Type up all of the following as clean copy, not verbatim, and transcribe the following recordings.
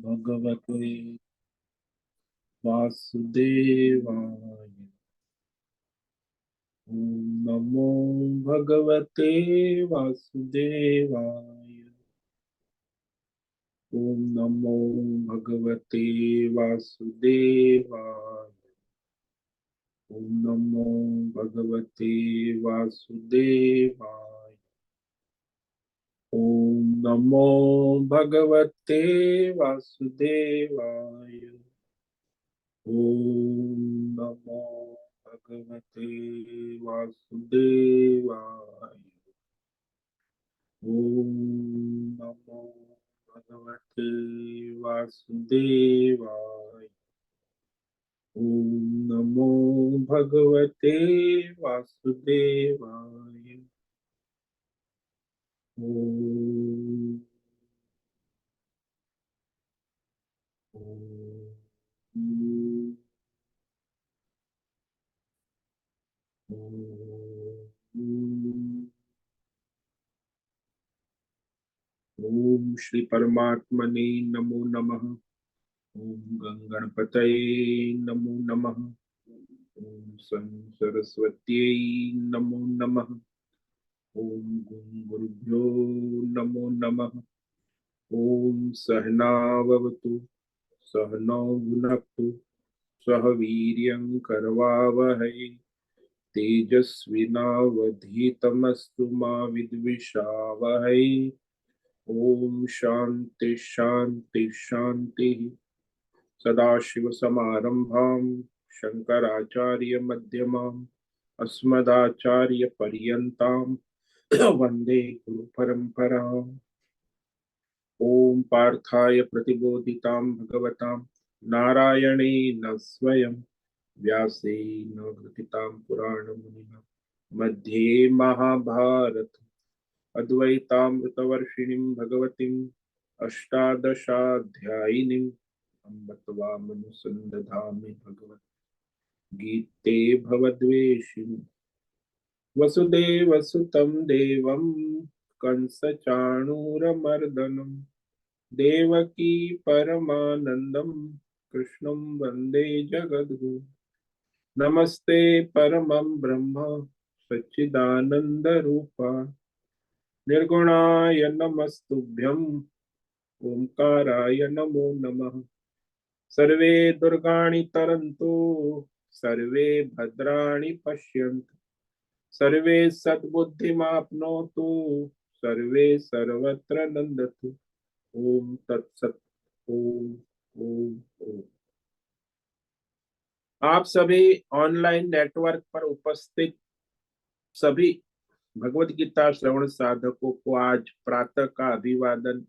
भगवते वासुदेवाय। ओम नमो भगवते वासुदेवाय। ओम नमो भगवते वासुदेवाय। ओम नमो भगवते वासुदेवाय। ओम नमो भगवते वासुदेवाय। ओम नमो भगवते वासुदेवाय। ओम नमो भगवते वासुदेवाय। ओम नमो भगवते वासुदेवाय। ओम ओम ओम ओम श्री परमात्मने नमो नमः। ओम गंगणपतये नमो नमः। ओम सं सरस्वत्यै नमो नमः। ओम गुरुभ्यो नमो नमः। ओम सहनाववतु सहनौ भुनक्तु सह वीर्यं करवावहै तेजस्विनावधीतमस्तु मा विद्विषावहै। ओम शांति शांति शांति। सदाशिव समारंभां शंकराचार्य मध्यमाम् अस्मदाचार्य पर्यन्तां वंदे गुरु परंपराम्। ओम पार्थाय प्रतिबोधितां भगवतां नारायणेन स्वयं व्यासेन ग्रथितां पुराणमुनिना मध्ये महाभारत अद्वैतामृतवर्षिणीं भगवतीम् अष्टादशाध्यायिनीम् अम्ब त्वामनुसन्दधामि भगवत् गीते भवद्वेषिणि। वसुदेवसुतं देवं कंसचाणूरमर्दनं देवकी परमानन्दं कृष्णं वन्दे जगद्गुरुं। नमस्ते परमं ब्रह्म सच्चिदानन्दरूपा निर्गुणाय नमस्तुभ्यं ओंकाराय नमो नमः। सर्वे दुर्गाणि तरन्तु सर्वे भद्राणि पश्यन्तु सर्वे सद्बुद्धिमाप्नोतु सर्वे सर्वत्र नंदतु। ओम तत्सत। ओम ओम ओम। आप सभी ऑनलाइन नेटवर्क पर उपस्थित सभी भगवत गीता श्रवण साधकों को आज प्रातः का अभिवादन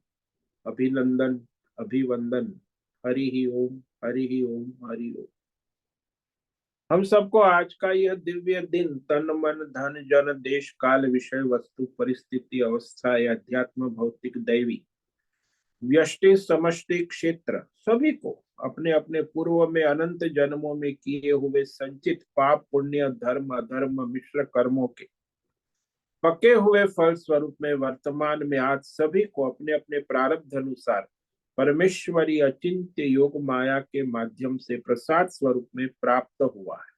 अभिनंदन अभिवंदन। हरि ही ओम हरि ही ओम हरि ओम। हम सबको आज का यह दिव्य दिन तन मन धन जन देश काल विषय वस्तु परिस्थिति अवस्था या अध्यात्म भौतिक दैवी व्यष्टि समष्टि क्षेत्र सभी को अपने अपने पूर्व में अनंत जन्मों में किए हुए संचित पाप पुण्य धर्म अधर्म मिश्र कर्मों के पके हुए फल स्वरूप में वर्तमान में आज सभी को अपने अपने प्रारब्ध अनुसार परमेश्वरी अचिंत्य योग माया के माध्यम से प्रसाद स्वरूप में प्राप्त हुआ है।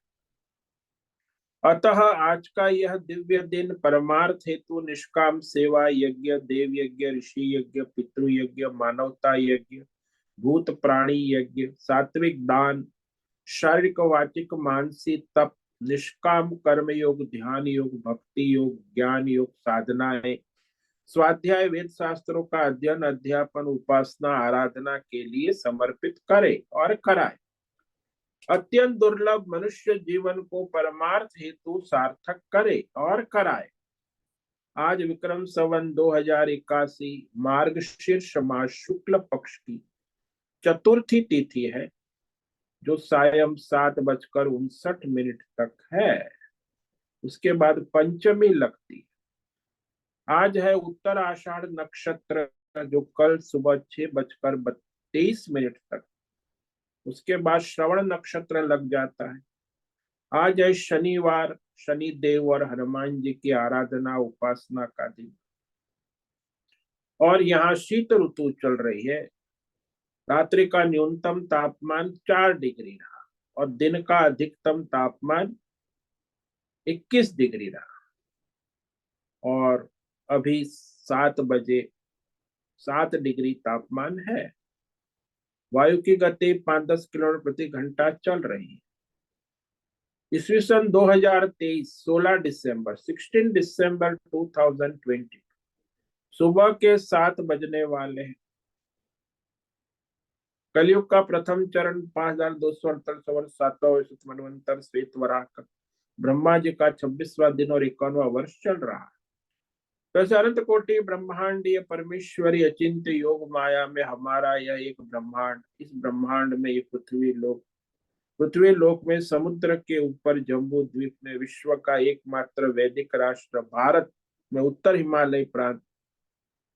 अतः आज का यह दिव्य दिन परमार्थ हेतु निष्काम सेवा यज्ञ देव यज्ञ ऋषि यज्ञ पितृ यज्ञ मानवता यज्ञ भूत प्राणी यज्ञ सात्विक दान शारीरिक वाचिक मानसिक तप निष्काम कर्म योग ध्यान योग भक्ति योग ज्ञान योग साधनाएं स्वाध्याय वेद शास्त्रों का अध्ययन अध्यापन उपासना आराधना के लिए समर्पित करे और कराए। अत्यंत दुर्लभ मनुष्य जीवन को परमार्थ हेतु सार्थक करे और कराए। आज विक्रम संवत 2081 मार्गशीर्ष मास शुक्ल पक्ष की चतुर्थी तिथि है जो सायं 7:59 तक है। उसके बाद पंचमी लगती है। आज है उत्तर आषाढ़ नक्षत्र जो कल सुबह 6:23 तक। उसके बाद श्रवण नक्षत्र लग जाता है। आज है शनिवार शनि देव और हनुमान जी की आराधना उपासना का दिन और यहाँ शीत ऋतु चल रही है। रात्रि का न्यूनतम तापमान 4 डिग्री रहा और दिन का अधिकतम तापमान 21 डिग्री रहा। और अभी 7 बजे 7 डिग्री तापमान है। वायु की गति 5-10 किलोमीटर प्रति घंटा चल रही है। ईस्वी सन 2023 16 दिसंबर 16 दिसंबर 2020 सुबह के 7 बजने वाले हैं। कलयुग का प्रथम चरण 5248 वर्ष 7वां मनवंतर श्वेत वराह का ब्रह्मा जी का 26वां दिन और 51वां वर्ष चल रहा है। वैसे अनंत कोटि ब्रह्मांडीय परमेश्वरी अचिंत्य योग माया में हमारा यह एक ब्रह्मांड, इस ब्रह्मांड में ये पृथ्वी लोक में समुद्र के ऊपर जम्बू द्वीप में विश्व का एकमात्र वैदिक राष्ट्र भारत में उत्तर हिमालय प्रांत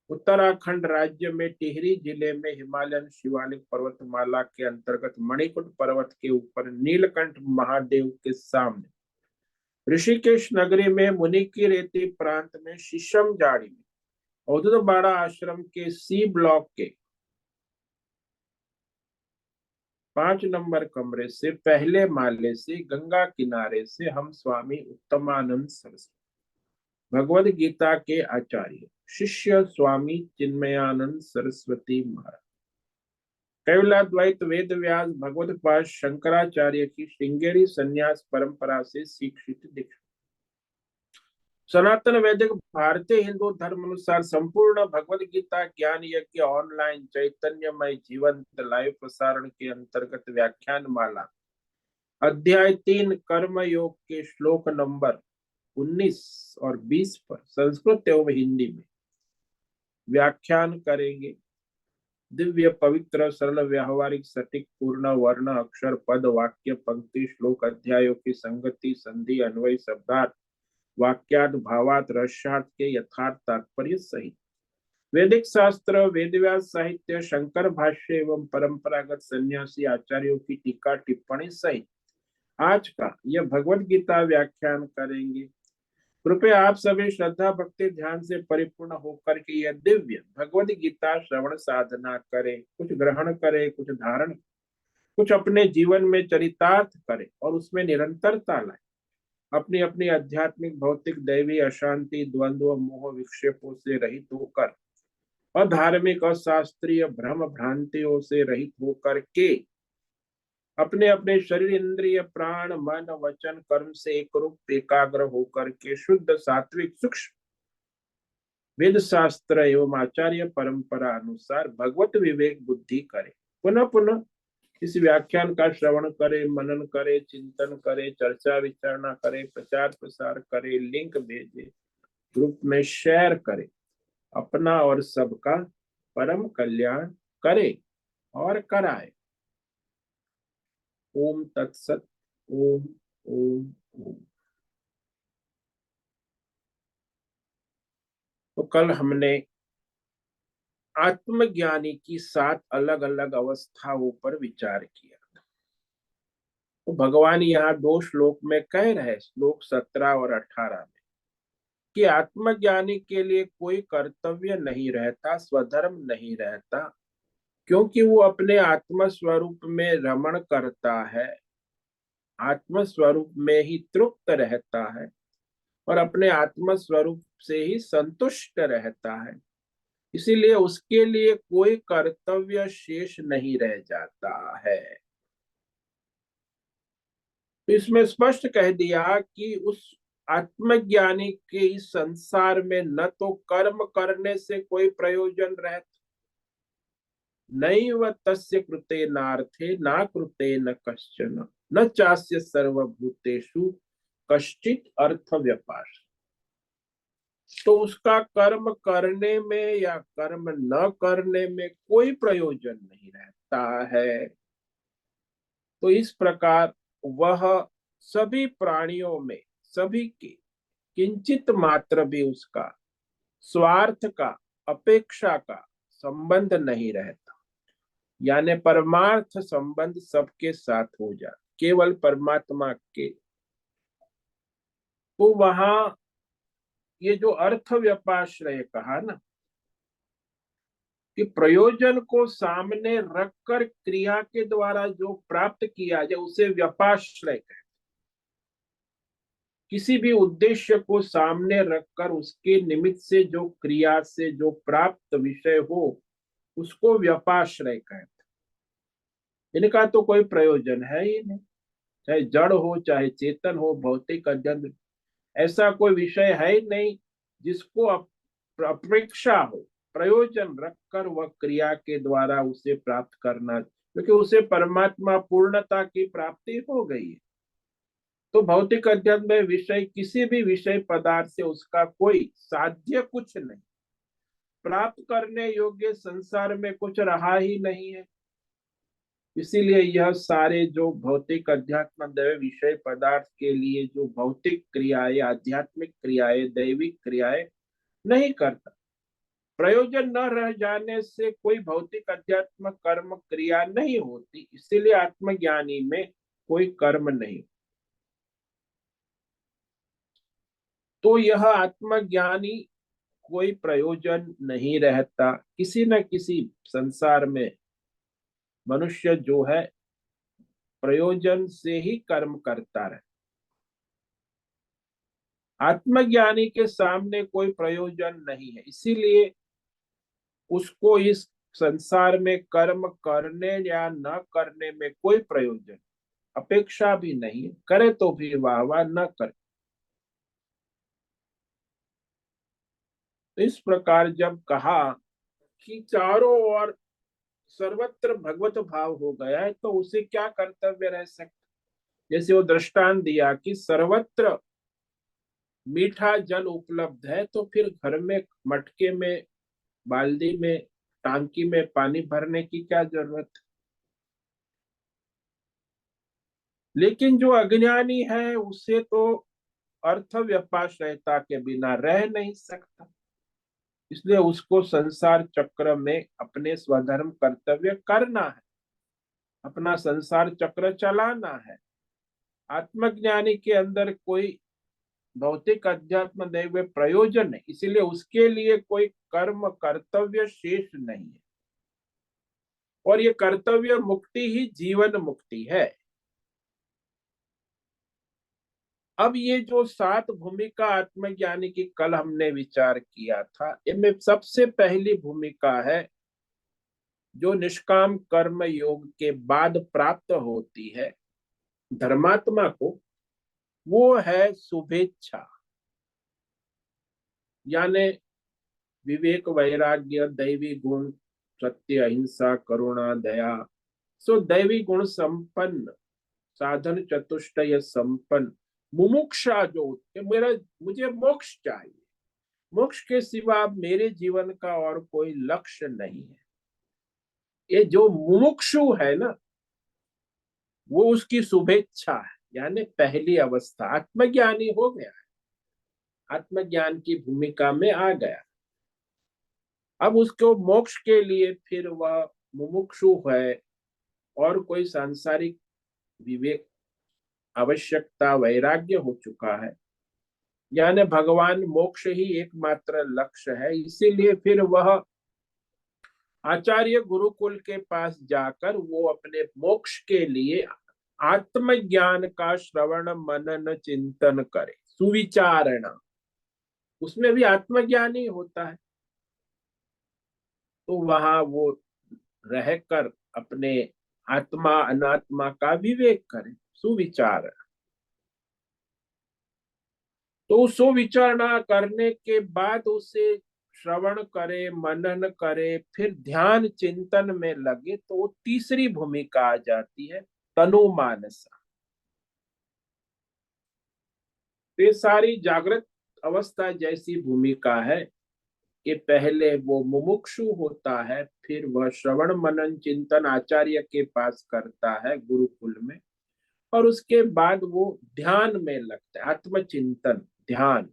उत्तराखंड राज्य में टिहरी जिले में हिमालयन शिवालिक पर्वतमाला के अंतर्गत मणिकुट पर्वत के ऊपर नीलकंठ महादेव के सामने ऋषिकेश नगरी में मुनि की रेती प्रांत में शीशम जाड़ी में अवधूत बाड़ा आश्रम के सी ब्लॉक के 5 नंबर कमरे से पहले माले से गंगा किनारे से हम स्वामी उत्तमानंद सरस्वती भगवद गीता के आचार्य शिष्य स्वामी चिन्मयानंद सरस्वती महाराज कैवलाद्वैत वेद व्यास भगवत पाद शंकराचार्य की श्रृंगेरी संन्यास परंपरा से शिक्षित दीक्षा सनातन वैदिक भारतीय हिंदू धर्म अनुसार संपूर्ण भगवद गीता ज्ञान यज्ञ ऑनलाइन चैतन्यमय जीवंत लाइव प्रसारण के अंतर्गत व्याख्यान माला अध्याय 3 कर्म योग के श्लोक नंबर 19 और 20 पर संस्कृत एवं हिंदी में व्याख्यान करेंगे। दिव्य पवित्र सरल व्यावहारिक सटीक पूर्ण वर्ण अक्षर पद वाक्य पंक्ति श्लोक अध्यायों की संगति संधि अन्वय शब्दार्थ वाक्यार्थ भावार्थ रसार्थ के यथार्थ तात्पर्य सहित वैदिक शास्त्र वेदव्यास साहित्य शंकर भाष्य एवं परंपरागत सन्यासी आचार्यों की टीका टिप्पणी सहित आज का यह भगवद गीता व्याख्यान करेंगे। कृपया आप सभी श्रद्धा भक्ति ध्यान से परिपूर्ण होकर के यह दिव्य भगवद गीता श्रवण साधना करें, कुछ ग्रहण करें, कुछ धारण, कुछ अपने जीवन में चरितार्थ करें और उसमें निरंतरता लाए। अपनी अपनी आध्यात्मिक भौतिक दैवी अशांति द्वंद्व मोह विक्षेपों से रहित होकर और धार्मिक और शास्त्रीय भ्रम भ्रांतियों से रहित होकर के अपने अपने शरीर इंद्रिय प्राण मन वचन कर्म से एक रूप एकाग्र होकर के शुद्ध सात्विक सूक्ष्म वेद शास्त्र एवं आचार्य परंपरा अनुसार भगवत विवेक बुद्धि करे। पुनः पुनः इस व्याख्यान का श्रवण करे, मनन करे, चिंतन करे, चर्चा विचारणा करे, प्रचार प्रसार करे, लिंक भेजे, ग्रुप में शेयर करे, अपना और सबका परम कल्याण करे और कराए। ओम तत्सत। ओम ओम ओम। तो कल हमने आत्मज्ञानी की 7 अलग अलग अवस्थाओं पर विचार किया। तो भगवान यहाँ 2 श्लोक में कह रहे, श्लोक 17 और 18 में, कि आत्मज्ञानी के लिए कोई कर्तव्य नहीं रहता, स्वधर्म नहीं रहता, क्योंकि वो अपने आत्म स्वरूप में रमण करता है, आत्म स्वरूप में ही तृप्त रहता है और अपने आत्म स्वरूप से ही संतुष्ट रहता है। इसीलिए उसके लिए कोई कर्तव्य शेष नहीं रह जाता है। तो इसमें स्पष्ट कह दिया कि उस आत्मज्ञानी के इस संसार में न तो कर्म करने से कोई प्रयोजन रहता, नैव तस्य कृते नार्थे ना कृते न कश्चन न चास्य सर्वभूतेषु कश्चित अर्थ व्यापार। तो उसका कर्म करने में या कर्म न करने में कोई प्रयोजन नहीं रहता है। तो इस प्रकार वह सभी प्राणियों में सभी के किंचित मात्र भी उसका स्वार्थ का अपेक्षा का संबंध नहीं रहता, यानी परमार्थ संबंध सबके साथ हो जाए, केवल परमात्मा के। तो वहां ये जो अर्थ व्यपाश्रय कहा ना, कि प्रयोजन को सामने रखकर क्रिया के द्वारा जो प्राप्त किया जाए उसे व्यपाश्रय कहते हैं। किसी भी उद्देश्य को सामने रखकर उसके निमित्त से जो क्रिया से जो प्राप्त विषय हो उसको व्यपाश्रय कहते हैं। इनका तो कोई प्रयोजन है ही नहीं, चाहे जड़ हो चाहे चेतन हो, भौतिक अध्ययन, ऐसा कोई विषय है ही नहीं जिसको अपेक्षा हो, प्रयोजन रखकर वह क्रिया के द्वारा उसे प्राप्त करना, क्योंकि उसे परमात्मा पूर्णता की प्राप्ति हो गई है। तो भौतिक अध्ययन में विषय, किसी भी विषय पदार्थ से उसका कोई साध्य कुछ नहीं, प्राप्त करने योग्य संसार में कुछ रहा ही नहीं है। इसीलिए यह सारे जो भौतिक अध्यात्म दैव विषय पदार्थ के लिए जो भौतिक क्रियाएं, आध्यात्मिक क्रियाएं, दैविक क्रियाएं नहीं करता। प्रयोजन न रह जाने से कोई भौतिक अध्यात्म कर्म क्रिया नहीं होती, इसीलिए आत्मज्ञानी में कोई कर्म नहीं। तो यह आत्मज्ञानी कोई प्रयोजन नहीं रहता, किसी न किसी संसार में मनुष्य जो है प्रयोजन से ही कर्म करता रहे। आत्मज्ञानी के सामने कोई प्रयोजन नहीं है, इसीलिए उसको इस संसार में कर्म करने या न करने में कोई प्रयोजन, अपेक्षा भी नहीं, करे तो भी वाह वाह, न करे। तो इस प्रकार जब कहा कि चारों ओर सर्वत्र भगवत भाव हो गया है तो उसे क्या कर्तव्य रह सकता। जैसे वो दृष्टांत दिया कि सर्वत्र मीठा जल उपलब्ध है तो फिर घर में मटके में, बाल्टी में, टांकी में पानी भरने की क्या जरूरत। लेकिन जो अज्ञानी है उसे तो अर्थ व्यपाश्रयता के बिना रह नहीं सकता, इसलिए उसको संसार चक्र में अपने स्वधर्म कर्तव्य करना है, अपना संसार चक्र चलाना है। आत्मज्ञानी के अंदर कोई भौतिक अध्यात्म दैव प्रयोजन है, इसीलिए उसके लिए कोई कर्म कर्तव्य शेष नहीं है, और ये कर्तव्य मुक्ति ही जीवन मुक्ति है। अब ये जो 7 भूमिका आत्मज्ञानी की कल हमने विचार किया था, इनमें सबसे पहली भूमिका है जो निष्काम कर्म योग के बाद प्राप्त होती है धर्मात्मा को, वो है शुभेच्छा, यानी विवेक, वैराग्य, दैवी गुण, सत्य, अहिंसा, करुणा, दया। सो दैवी गुण संपन्न, साधन चतुष्टय संपन्न मुमुक्षा जो कि मेरा, मुझे मोक्ष चाहिए, मोक्ष के सिवा मेरे जीवन का और कोई लक्ष्य नहीं है। ये जो मुमुक्षु है ना, वो उसकी शुभेच्छा है, यानी पहली अवस्था। आत्मज्ञानी हो गया, आत्मज्ञान की भूमिका में आ गया। अब उसको मोक्ष के लिए फिर वह मुमुक्षु है, और कोई सांसारिक विवेक, आवश्यकता, वैराग्य हो चुका है, यानी भगवान मोक्ष ही एकमात्र लक्ष्य है। इसीलिए फिर वह आचार्य गुरुकुल के पास जाकर वो अपने मोक्ष के लिए आत्मज्ञान का श्रवण मनन चिंतन करे, सुविचारणा, उसमें भी आत्मज्ञान ही होता है। तो वहां वो रहकर अपने आत्मा अनात्मा का विवेक करे, सुविचार। तो सुविचारणा करने के बाद उसे श्रवण करे, मनन करे, फिर ध्यान चिंतन में लगे, तो वो तीसरी भूमिका आ जाती है तनु मानसा। ये सारी जागृत अवस्था जैसी भूमिका है कि पहले वो मुमुक्षु होता है, फिर वह श्रवण मनन चिंतन आचार्य के पास करता है गुरुकुल में, और उसके बाद वो ध्यान में लगता है, आत्मचिंतन, ध्यान,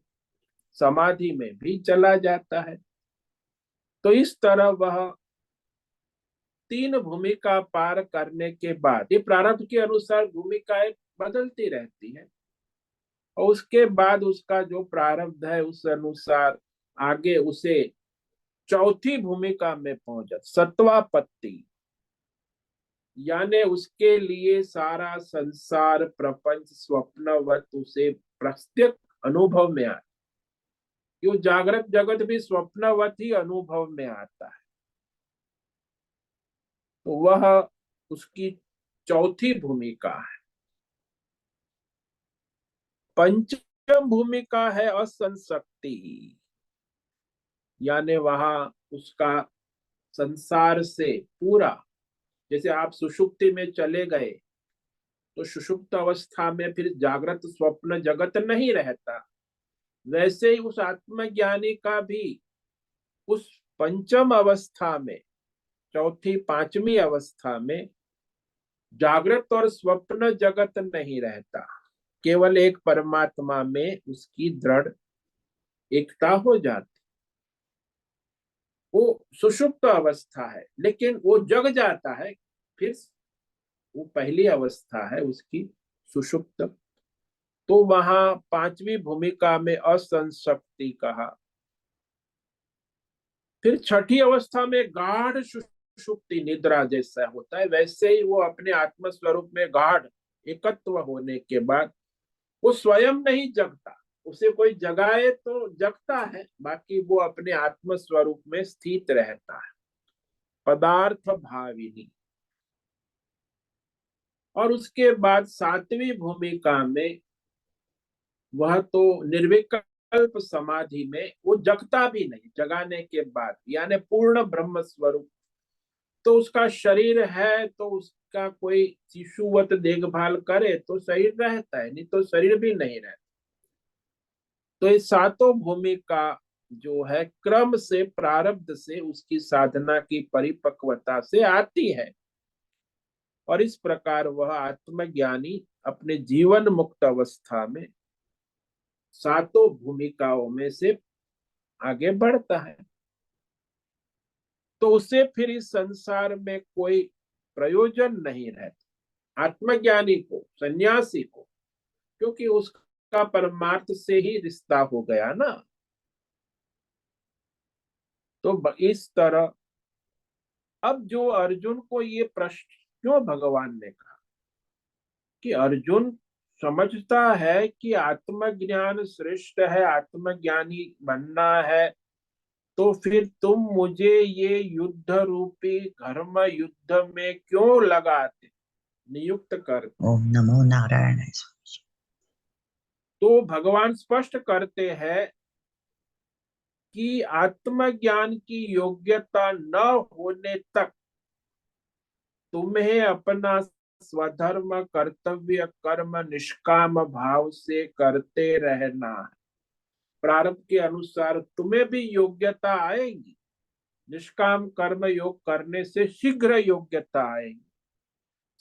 समाधि में भी चला जाता है। तो इस तरह वह 3 भूमिका पार करने के बाद, ये प्रारब्ध के अनुसार भूमिकाएं बदलती रहती है, और उसके बाद उसका जो प्रारब्ध है उस अनुसार आगे उसे चौथी भूमिका में पहुंच जाता, सत्वापत्ति, यानी उसके लिए सारा संसार प्रपंच स्वप्नवत उसे प्रत्यक्ष अनुभव में आता। क्यों जागृत जगत भी स्वप्नवत ही अनुभव में आता है। तो वह उसकी चौथी भूमिका है। पंचम भूमिका है असंशक्ति, यानी वहां उसका संसार से पूरा, जैसे आप सुषुप्ति में चले गए तो सुषुप्त अवस्था में फिर जागृत स्वप्न जगत नहीं रहता, वैसे ही उस आत्मज्ञानी का भी उस पंचम अवस्था में, चौथी पांचवी अवस्था में जागृत और स्वप्न जगत नहीं रहता, केवल एक परमात्मा में उसकी दृढ़ एकता हो जाती। वो सुषुप्त अवस्था है, लेकिन वो जग जाता है फिर। वो पहली अवस्था है उसकी सुषुप्त। तो वहां पांचवी भूमिका में असंशक्ति कहा। फिर छठी अवस्था में गाढ़ सुषुप्ति, निद्रा जैसा होता है, वैसे ही वो अपने आत्म स्वरूप में गाढ़ एकत्व होने के बाद वो स्वयं नहीं जगता, उसे कोई जगाए तो जगता है, बाकी वो अपने आत्म स्वरूप में स्थित रहता है, पदार्थ भाविनी। और उसके बाद सातवीं भूमिका में वह तो निर्विकल्प समाधि में वो जगता भी नहीं, जगाने के बाद यानी पूर्ण ब्रह्म स्वरूप। तो उसका शरीर है तो उसका कोई शिशुवत देखभाल करे तो शरीर रहता है, नहीं तो शरीर भी नहीं रहता। तो ये सातों भूमिका जो है क्रम से, प्रारब्ध से, उसकी साधना की परिपक्वता से आती है। और इस प्रकार वह आत्मज्ञानी अपने जीवन मुक्त अवस्था में सातों भूमिकाओं में से आगे बढ़ता है। तो उसे फिर इस संसार में कोई प्रयोजन नहीं रहता, आत्मज्ञानी को, सन्यासी को, क्योंकि उसका परमार्थ से ही रिश्ता हो गया ना। तो इस तरह अब जो अर्जुन को ये प्रश्न क्यों भगवान ने कहा कि अर्जुन समझता है कि आत्मज्ञान श्रेष्ठ है, आत्मज्ञानी बनना है, तो फिर तुम मुझे ये युद्ध रूपी धर्म युद्ध में क्यों लगाते, नियुक्त करते। ओम नमो नारायण। तो भगवान स्पष्ट करते हैं कि आत्मज्ञान की योग्यता न होने तक तुम्हें अपना स्वधर्म कर्तव्य कर्म निष्काम भाव से करते रहना है। प्रारब्ध के अनुसार तुम्हें भी योग्यता आएगी, निष्काम कर्म योग करने से शीघ्र योग्यता आएगी,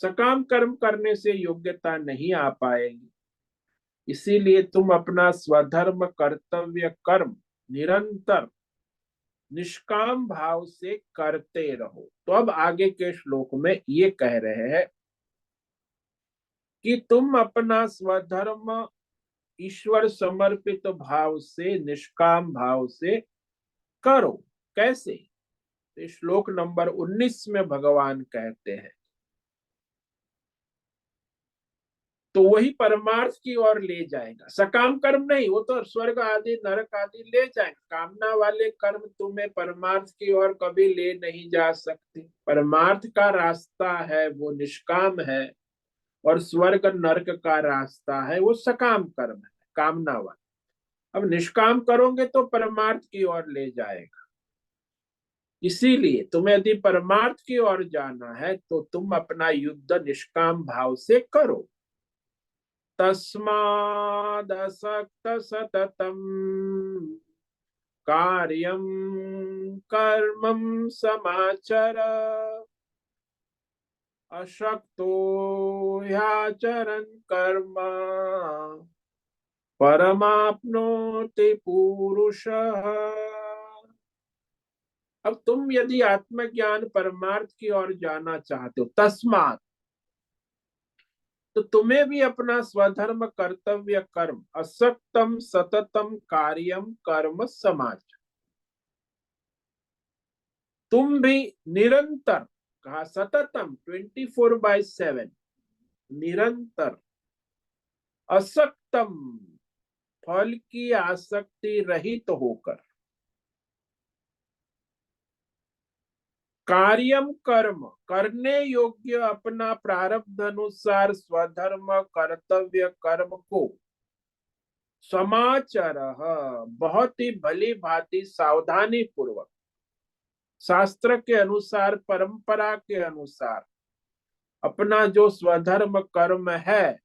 सकाम कर्म करने से योग्यता नहीं आ पाएगी। इसीलिए तुम अपना स्वधर्म कर्तव्य कर्म निरंतर निष्काम भाव से करते रहो। तो अब आगे के श्लोक में ये कह रहे हैं कि तुम अपना स्वधर्म ईश्वर समर्पित भाव से, निष्काम भाव से करो। कैसे? तो श्लोक नंबर 19 में भगवान कहते हैं, तो वही परमार्थ की ओर ले जाएगा, सकाम कर्म नहीं, वो तो स्वर्ग आदि नरक आदि ले जाएगा। कामना वाले कर्म तुम्हें परमार्थ की ओर कभी ले नहीं जा सकते। परमार्थ का रास्ता है वो निष्काम है, और स्वर्ग नरक का रास्ता है वो सकाम कर्म है, कामना वाला। अब निष्काम करोगे तो परमार्थ की ओर ले जाएगा। इसीलिए तुम्हें यदि परमार्थ की ओर जाना है तो तुम अपना युद्ध निष्काम भाव से करो। तस्मादसक्त सततम कार्यम कर्मं समाचर, अशक्तो ह्याचरन् कर्म परमाप्नोति पुरुषः। अब तुम यदि आत्मज्ञान परमार्थ की ओर जाना चाहते हो, तस्मात्, तो तुम्हें भी अपना स्वधर्म कर्तव्य कर्म, असक्तम सततम कार्यम कर्म समाच, तुम भी निरंतर, कहा सततम 24/7, निरंतर असक्तम, फल की आसक्ति रहित होकर, कार्यम कर्म, करने योग्य अपना प्रारब्ध अनुसार स्वधर्म कर्तव्य कर्म को समाचार, बहुत ही भली भांति सावधानी पूर्वक शास्त्र के अनुसार, परंपरा के अनुसार अपना जो स्वधर्म कर्म है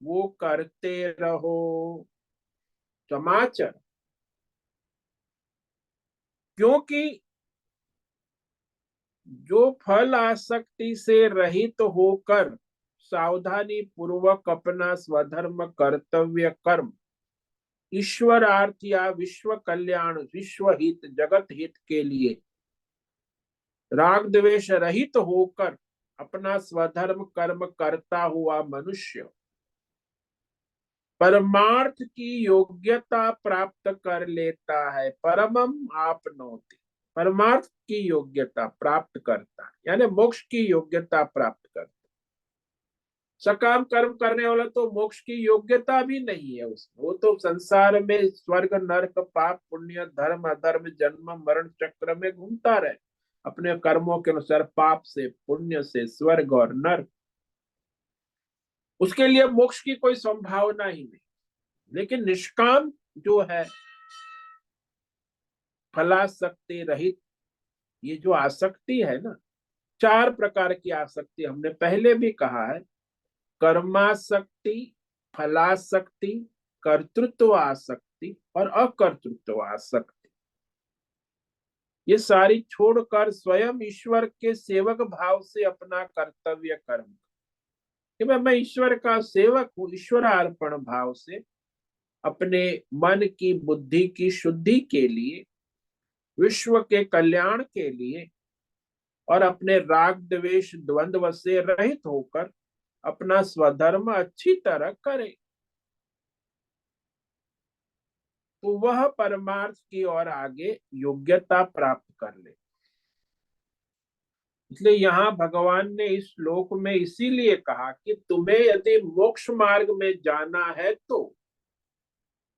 वो करते रहो। समाचार, क्योंकि जो फल आसक्ति से रहित होकर सावधानी पूर्वक अपना स्वधर्म कर्तव्य कर्म ईश्वरार्थ या विश्व कल्याण, विश्व हित, जगत हित के लिए राग द्वेष रहित होकर अपना स्वधर्म कर्म करता हुआ मनुष्य परमार्थ की योग्यता प्राप्त कर लेता है। परमम आपनोति, परमार्थ की योग्यता प्राप्त करता है, यानी मोक्ष की योग्यता प्राप्त करता है। सकाम कर्म करने वाला तो मोक्ष की योग्यता भी नहीं है उसमें, वो तो संसार में स्वर्ग नरक पाप पुण्य धर्म अधर्म जन्म मरण चक्र में घूमता रहे अपने कर्मों के अनुसार, पाप से पुण्य से स्वर्ग और नरक, उसके लिए मोक्ष की कोई संभावना ही नहीं। लेकिन निष्काम जो है, फलासक्ति रहित, ये जो आसक्ति है ना, 4 प्रकार की आसक्ति हमने पहले भी कहा है, कर्मासक्ति, फलासक्ति, कर्तृत्व आसक्ति और अकर्तृत्व आसक्ति। ये सारी छोड़कर स्वयं ईश्वर के सेवक भाव से अपना कर्तव्य कर्म, कि मैं ईश्वर का सेवक हूं, ईश्वरार्पण भाव से अपने मन की बुद्धि की शुद्धि के लिए, विश्व के कल्याण के लिए और अपने राग द्वेष द्वंद्व से रहित होकर अपना स्वधर्म अच्छी तरह करे, तो वह परमार्थ की ओर आगे योग्यता प्राप्त कर ले। इसलिए यहाँ भगवान ने इस श्लोक में इसीलिए कहा कि तुम्हें यदि मोक्ष मार्ग में जाना है तो,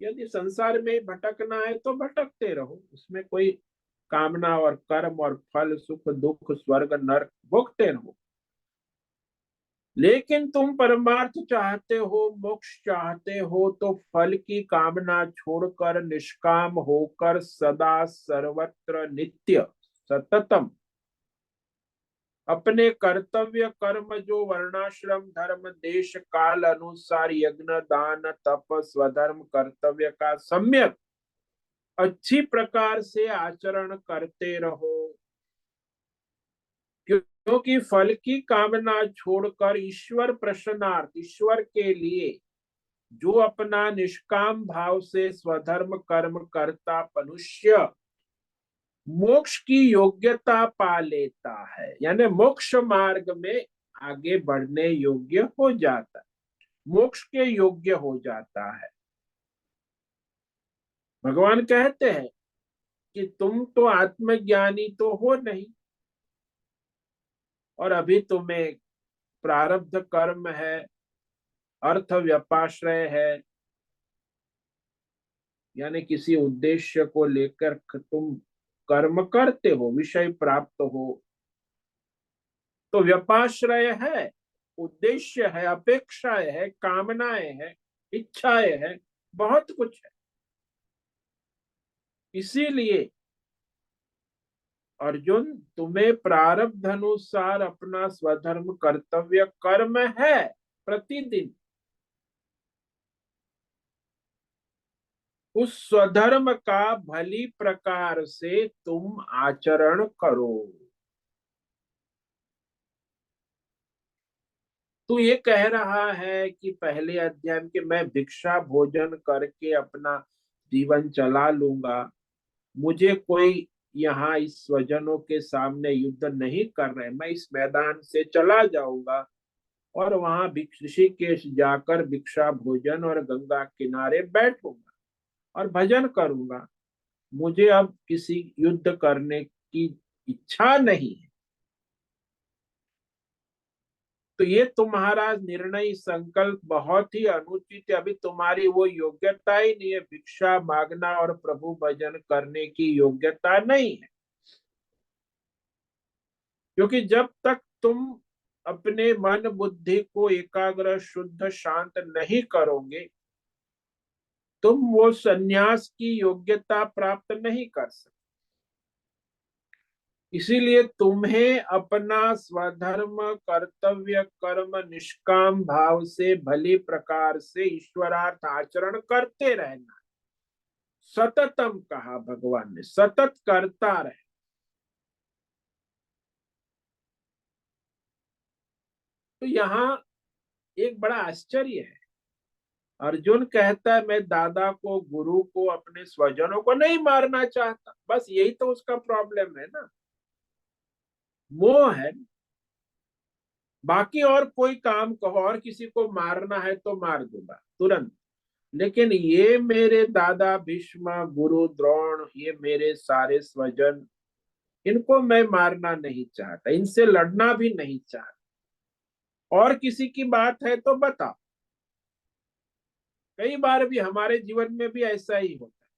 यदि संसार में भटकना है तो भटकते रहो, उसमें कोई कामना और कर्म और फल सुख दुख स्वर्ग नरक भोगते रहो। लेकिन तुम परमार्थ चाहते हो, मोक्ष चाहते हो, तो फल की कामना छोड़कर निष्काम होकर सदा सर्वत्र नित्य सततम अपने कर्तव्य कर्म जो वर्णाश्रम धर्म देश काल अनुसार यज्ञ दान तप स्वधर्म कर्तव्य का सम्यक अच्छी प्रकार से आचरण करते रहो। क्योंकि फल की कामना छोड़कर ईश्वर प्रसन्नार्थ, ईश्वर के लिए जो अपना निष्काम भाव से स्वधर्म कर्म करता मनुष्य मोक्ष की योग्यता पा लेता है, यानी मोक्ष मार्ग में आगे बढ़ने योग्य हो जाता है, मोक्ष के योग्य हो जाता है। भगवान कहते हैं कि तुम तो आत्मज्ञानी तो हो नहीं, और अभी तुम्हें प्रारब्ध कर्म है, अर्थ व्यपाश्रय है, यानी किसी उद्देश्य को लेकर तुम कर्म करते हो, विषय प्राप्त हो, तो व्यपाश्रय है, उद्देश्य है, अपेक्षाएं है, कामनाएं है, इच्छाएं है, बहुत कुछ है। इसीलिए अर्जुन, तुम्हें प्रारब्ध अनुसार अपना स्वधर्म कर्तव्य कर्म है प्रतिदिन, उस स्वधर्म का भली प्रकार से तुम आचरण करो। तू ये कह रहा है कि पहले अध्याय में कि मैं भिक्षा भोजन करके अपना जीवन चला लूंगा, मुझे कोई यहाँ इस स्वजनों के सामने युद्ध नहीं कर रहे, मैं इस मैदान से चला जाऊंगा और वहां ऋषिकेश जाकर भिक्षा भोजन और गंगा किनारे बैठूंगा और भजन करूंगा, मुझे अब किसी युद्ध करने की इच्छा नहीं है। तो ये तुम्हारा निर्णय संकल्प बहुत ही अनुचित है। अभी तुम्हारी वो योग्यता ही नहीं है, भिक्षा मांगना और प्रभु भजन करने की योग्यता नहीं है। क्योंकि जब तक तुम अपने मन बुद्धि को एकाग्र शुद्ध शांत नहीं करोगे, तुम वो सन्यास की योग्यता प्राप्त नहीं कर सकते। इसीलिए तुम्हें अपना स्वधर्म कर्तव्य कर्म निष्काम भाव से भली प्रकार से ईश्वरार्थ आचरण करते रहना। सततम कहा भगवान ने, सतत करता रहे। तो यहाँ एक बड़ा आश्चर्य है। अर्जुन कहता है मैं दादा को, गुरु को, अपने स्वजनों को नहीं मारना चाहता। बस यही तो उसका प्रॉब्लम है ना, मोह है। बाकी और कोई काम कहो, और किसी को मारना है तो मार दूंगा तुरंत, लेकिन ये मेरे दादा भीष्म, गुरु द्रोण, ये मेरे सारे स्वजन, इनको मैं मारना नहीं चाहता, इनसे लड़ना भी नहीं चाहता। और किसी की बात है तो बता। कई बार भी हमारे जीवन में भी ऐसा ही होता है,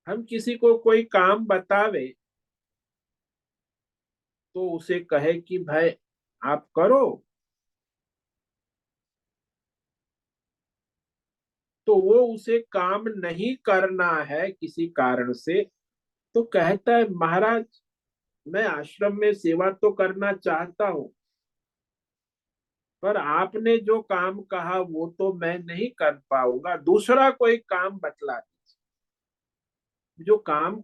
हम किसी को कोई काम बतावे तो उसे कहे कि भाई आप करो, तो वो उसे काम नहीं करना है किसी कारण से, तो कहता है महाराज मैं आश्रम में सेवा तो करना चाहता हूँ, पर आपने जो काम कहा वो तो मैं नहीं कर पाऊंगा, दूसरा कोई काम बतला दीजिए। जो काम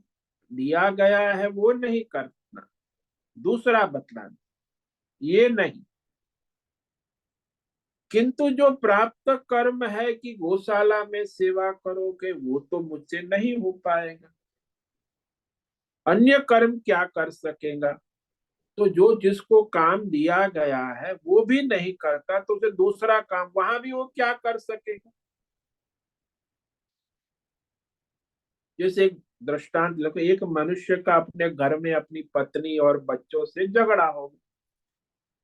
दिया गया है वो नहीं करना, दूसरा बतला दीजिए, ये नहीं। किंतु जो प्राप्त कर्म है कि गौशाला में सेवा करोगे, वो तो मुझसे नहीं हो पाएगा। अन्य कर्म क्या कर सकेगा? तो जो जिसको काम दिया गया है वो भी नहीं करता, तो उसे दूसरा काम, वहां भी वो क्या कर सकेगा? जैसे एक दृष्टांत लो, एक मनुष्य का अपने घर में अपनी पत्नी और बच्चों से झगड़ा हो गया।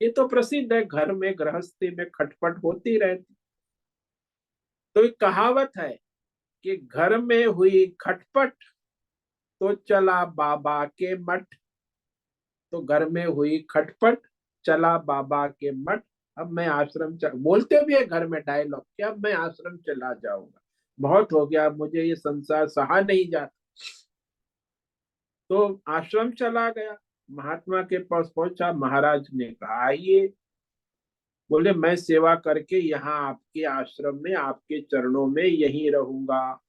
ये तो प्रसिद्ध है, घर में गृहस्थी में खटपट होती रहती। तो एक कहावत है कि घर में हुई खटपट तो चला बाबा के मठ। तो घर में हुई खटपट, चला बाबा के मठ। अब मैं आश्रम बोलते भी है घर में डायलॉग कि अब मैं आश्रम चला जाऊंगा, बहुत हो गया, मुझे ये संसार सहा नहीं जाता। तो आश्रम चला गया, महात्मा के पास पहुंचा, महाराज ने कहा आइए। बोले मैं सेवा करके यहाँ आपके आश्रम में आपके चरणों में यहीं रहूंगा।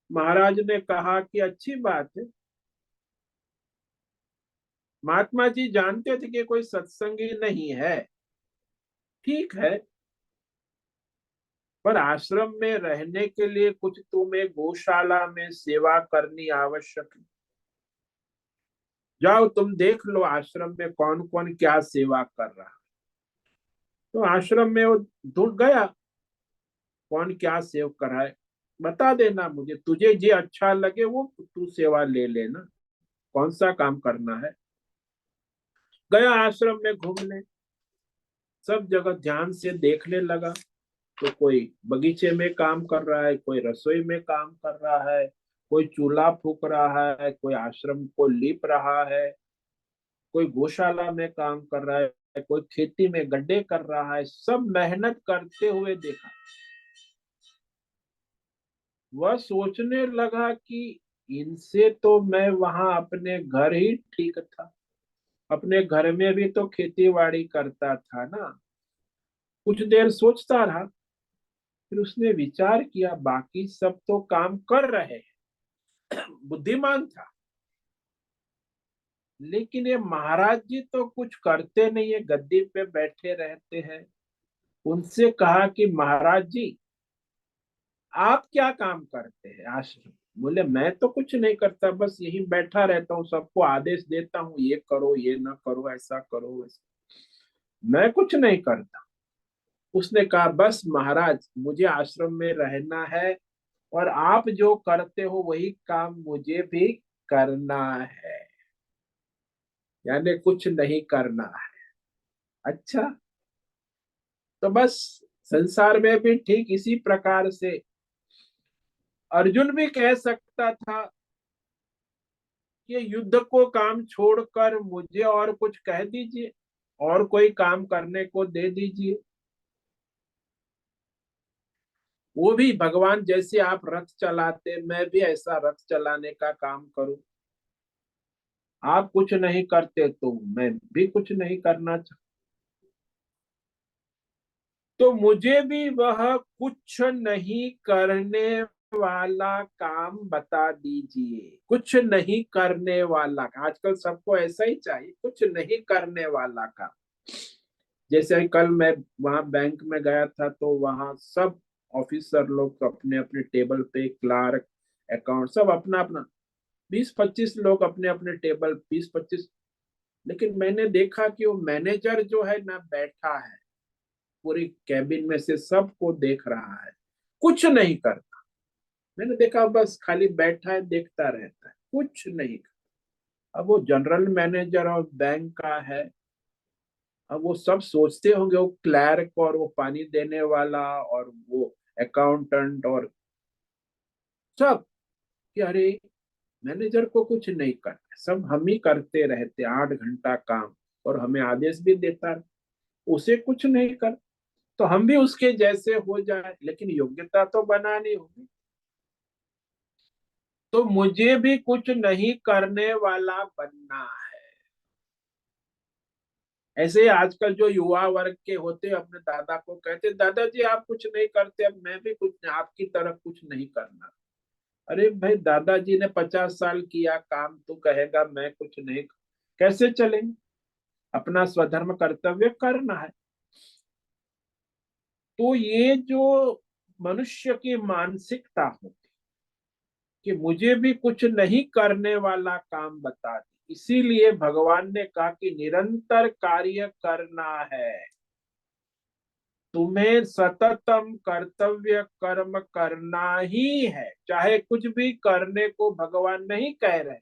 महाराज ने कहा कि अच्छी बात है। महात्मा जी जानते थे कि कोई सत्संगी नहीं है, ठीक है, पर आश्रम में रहने के लिए कुछ तुम्हें गौशाला में सेवा करनी आवश्यक है। जाओ तुम देख लो आश्रम में कौन कौन क्या सेवा कर रहा है। तो आश्रम में वो ढूंढ गया, कौन क्या सेव कराए, बता देना मुझे, तुझे जे अच्छा लगे वो तू सेवा ले लेना, कौन सा काम करना है। गया आश्रम में घूमने, सब जगह ध्यान से देखने लगा। तो कोई बगीचे में काम कर रहा है, कोई रसोई में काम कर रहा है, कोई चूल्हा फूक रहा है, कोई आश्रम को लीप रहा है, कोई गौशाला में काम कर रहा है, कोई खेती में गड्ढे कर रहा है, सब मेहनत करते हुए देखा। वह सोचने लगा कि इनसे तो मैं वहां अपने घर ही ठीक था, अपने घर में भी तो खेती बाड़ी करता था ना। कुछ देर सोचता रहा, फिर उसने विचार किया बाकी सब तो काम कर रहे हैं, बुद्धिमान था, लेकिन ये महाराज जी तो कुछ करते नहीं है, गद्दी पे बैठे रहते हैं। उनसे कहा कि महाराज जी आप क्या काम करते हैं आश्रम? बोले मैं तो कुछ नहीं करता, बस यही बैठा रहता हूँ, सबको आदेश देता हूँ ये करो ये ना करो, ऐसा करो वैसा, मैं कुछ नहीं करता। उसने कहा बस महाराज मुझे आश्रम में रहना है, और आप जो करते हो वही काम मुझे भी करना है, यानी कुछ नहीं करना है। अच्छा, तो बस संसार में भी ठीक इसी प्रकार से अर्जुन भी कह सकता था कि युद्ध को काम छोड़कर मुझे और कुछ कह दीजिए, और कोई काम करने को दे दीजिए। वो भी भगवान जैसे आप रथ चलाते, मैं भी ऐसा रथ चलाने का काम करूं। आप कुछ नहीं करते तो मैं भी कुछ नहीं करना चाहता। तो मुझे भी वह कुछ नहीं करने वाला काम बता दीजिए। कुछ नहीं करने वाला, आजकल सबको ऐसा ही चाहिए, कुछ नहीं करने वाला काम। जैसे कल मैं वहां बैंक में गया था, तो वहां सब ऑफिसर लोग अपने अपने टेबल पे, क्लार्क, अकाउंट, सब अपना अपना 20-25 लोग अपने अपने टेबल, 20-25। लेकिन मैंने देखा कि वो मैनेजर जो है ना, बैठा है पूरी कैबिन में से सबको देख रहा है, कुछ नहीं करता। मैंने देखा बस खाली बैठा है, देखता रहता है, कुछ नहीं करता। अब वो जनरल मैनेजर और बैंक का है। अब वो सब सोचते होंगे, वो क्लर्क और वो पानी देने वाला और वो अकाउंटेंट और सब, कि अरे मैनेजर को कुछ नहीं करना, सब हम ही करते रहते 8 घंटा काम, और हमें आदेश भी देता है, उसे कुछ नहीं कर। तो हम भी उसके जैसे हो जाए, लेकिन योग्यता तो बनानी होगी। तो मुझे भी कुछ नहीं करने वाला बनना है। ऐसे ही आजकल जो युवा वर्ग के होते, अपने दादा को कहते, दादाजी आप कुछ नहीं करते, अब मैं भी कुछ आपकी तरह कुछ नहीं करना। अरे भाई, दादाजी ने 50 साल किया काम, तू कहेगा मैं कुछ नहीं, कैसे चलेंगे? अपना स्वधर्म कर्तव्य करना है। तो ये जो मनुष्य की मानसिकता होती, कि मुझे भी कुछ नहीं करने वाला काम बता दी, इसीलिए भगवान ने कहा कि निरंतर कार्य करना है। तुम्हें सततम कर्तव्य कर्म करना ही है, चाहे कुछ भी करने को भगवान नहीं कह रहे।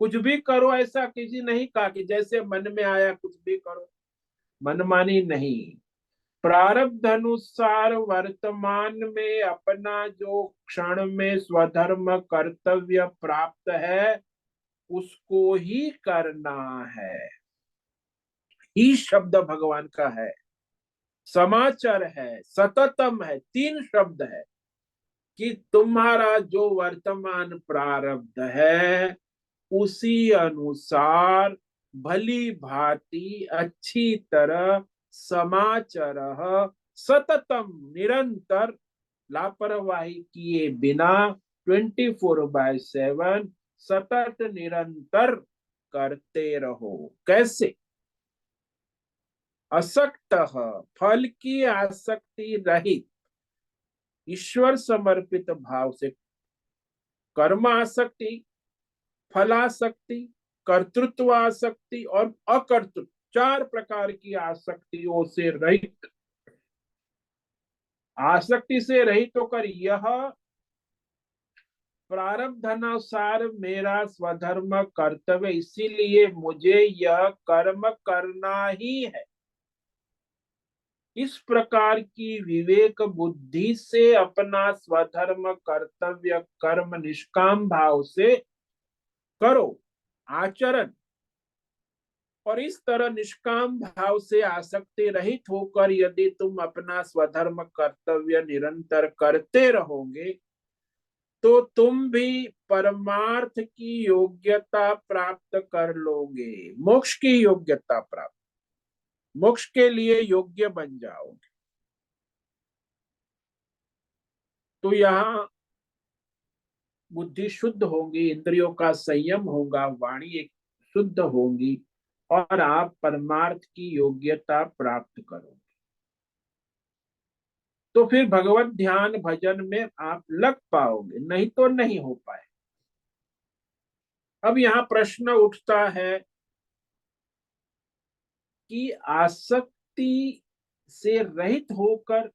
कुछ भी करो ऐसा किसी नहीं कहा कि जैसे मन में आया कुछ भी करो, मनमानी नहीं। प्रारब्ध अनुसार वर्तमान में अपना जो क्षण में स्वधर्म कर्तव्य प्राप्त है, उसको ही करना है। ही शब्द भगवान का है, समाचार है, सततम है, 3 शब्द है। कि तुम्हारा जो वर्तमान प्रारब्ध है, उसी अनुसार भली भांति अच्छी तरह समाचार, सततम निरंतर, लापरवाही किए बिना 24/7 सतत निरंतर करते रहो। कैसे? असक्त, फल की आसक्ति रहित, ईश्वर समर्पित भाव से। कर्म आसक्ति, फलासक्ति, कर्तृत्व आसक्ति और अकर्तृत्व, 4 प्रकार की आसक्तियों से रहित। आसक्ति से रहित होकर यह प्रारब्धानुसार मेरा स्वधर्म कर्तव्य, इसीलिए मुझे यह कर्म करना ही है। इस प्रकार की विवेक बुद्धि से अपना स्वधर्म कर्तव्य कर्म निष्काम भाव से करो, आचरण। और इस तरह निष्काम भाव से आसक्ति रहित होकर यदि तुम अपना स्वधर्म कर्तव्य निरंतर करते रहोगे, तो तुम भी परमार्थ की योग्यता प्राप्त कर लोगे, मोक्ष की योग्यता प्राप्त, मोक्ष के लिए योग्य बन जाओगे। तो यहाँ बुद्धि शुद्ध होगी, इंद्रियों का संयम होगा, वाणी एक शुद्ध होगी, और आप परमार्थ की योग्यता प्राप्त करोगे। तो फिर भगवत ध्यान भजन में आप लग पाओगे, नहीं तो नहीं हो पाए। अब यहाँ प्रश्न उठता है कि आसक्ति से रहित होकर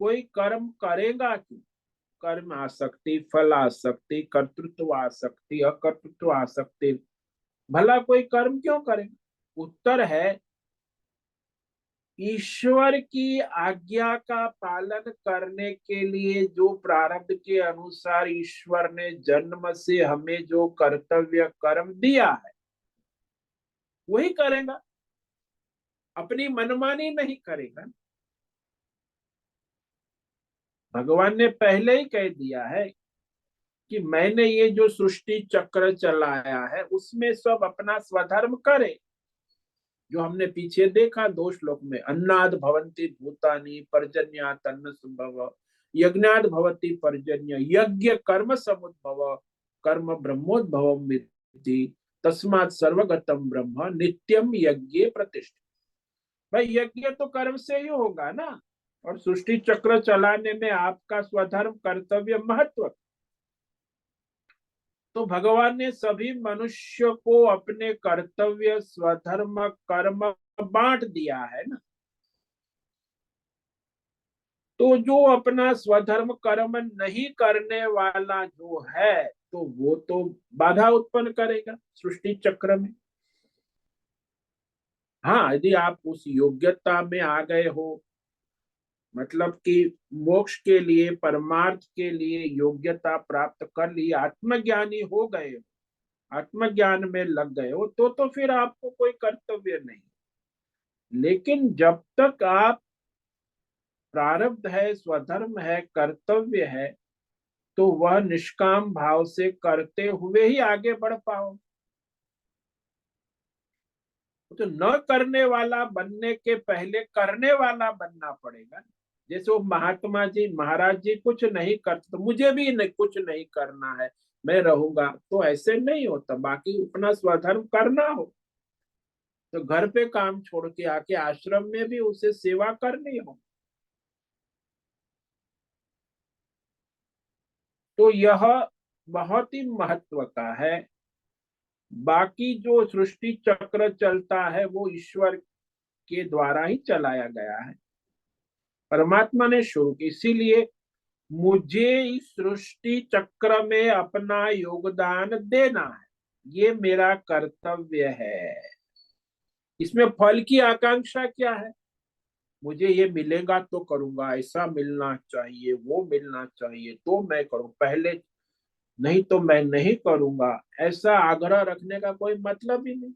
कोई कर्म करेगा क्यों? कर्म आसक्ति, फल आसक्ति, कर्तृत्व आसक्ति, अकर्तृत्व आसक्ति, भला कोई कर्म क्यों करेगा? उत्तर है, ईश्वर की आज्ञा का पालन करने के लिए जो प्रारब्ध के अनुसार ईश्वर ने जन्म से हमें जो कर्तव्य कर्म दिया है वही करेगा, अपनी मनमानी नहीं करेगा। भगवान ने पहले ही कह दिया है कि मैंने ये जो सृष्टि चक्र चलाया है उसमें सब अपना स्वधर्म करे। जो हमने पीछे देखा 2 श्लोक में, अन्नाद भवन्ति भूतानि पर्जन्यात् अन्न संभव, यज्ञाद भवति पर्जन्य, यज्ञ कर्म समुद्भव, कर्म ब्रह्मोद्भवम विद्धि, तस्मात् सर्वगतम ब्रह्म नित्यम यज्ञे प्रतिष्ठित। भाई यज्ञ तो कर्म से ही होगा ना, और सृष्टि चक्र चलाने में आपका स्वधर्म कर्तव्य महत्व। तो भगवान ने सभी मनुष्य को अपने कर्तव्य स्वधर्म कर्म बांट दिया है ना। तो जो अपना स्वधर्म कर्म नहीं करने वाला जो है तो वो तो बाधा उत्पन्न करेगा सृष्टि चक्र में। हाँ, यदि आप उस योग्यता में आ गए हो, मतलब कि मोक्ष के लिए परमार्थ के लिए योग्यता प्राप्त कर ली, आत्मज्ञानी हो गए, आत्मज्ञान में लग गए हो, तो फिर आपको कोई कर्तव्य नहीं। लेकिन जब तक आप प्रारब्ध है, स्वधर्म है, कर्तव्य है, तो वह निष्काम भाव से करते हुए ही आगे बढ़ पाओ। तो न करने वाला बनने के पहले करने वाला बनना पड़ेगा। जैसे वो महात्मा जी महाराज जी कुछ नहीं करते तो मुझे भी नहीं, कुछ नहीं करना है, मैं रहूंगा, तो ऐसे नहीं होता। बाकी अपना स्वधर्म करना हो तो घर पे काम छोड़ के आके आश्रम में भी उसे सेवा करनी हो। तो यह बहुत ही महत्व का है। बाकी जो सृष्टि चक्र चलता है वो ईश्वर के द्वारा ही चलाया गया है, परमात्मा ने शुरू की। इसीलिए मुझे इस सृष्टि चक्र में अपना योगदान देना है, ये मेरा कर्तव्य है। इसमें फल की आकांक्षा क्या है? मुझे ये मिलेगा तो करूंगा, ऐसा मिलना चाहिए, वो मिलना चाहिए तो मैं करूं पहले, नहीं तो मैं नहीं करूंगा, ऐसा आग्रह रखने का कोई मतलब ही नहीं।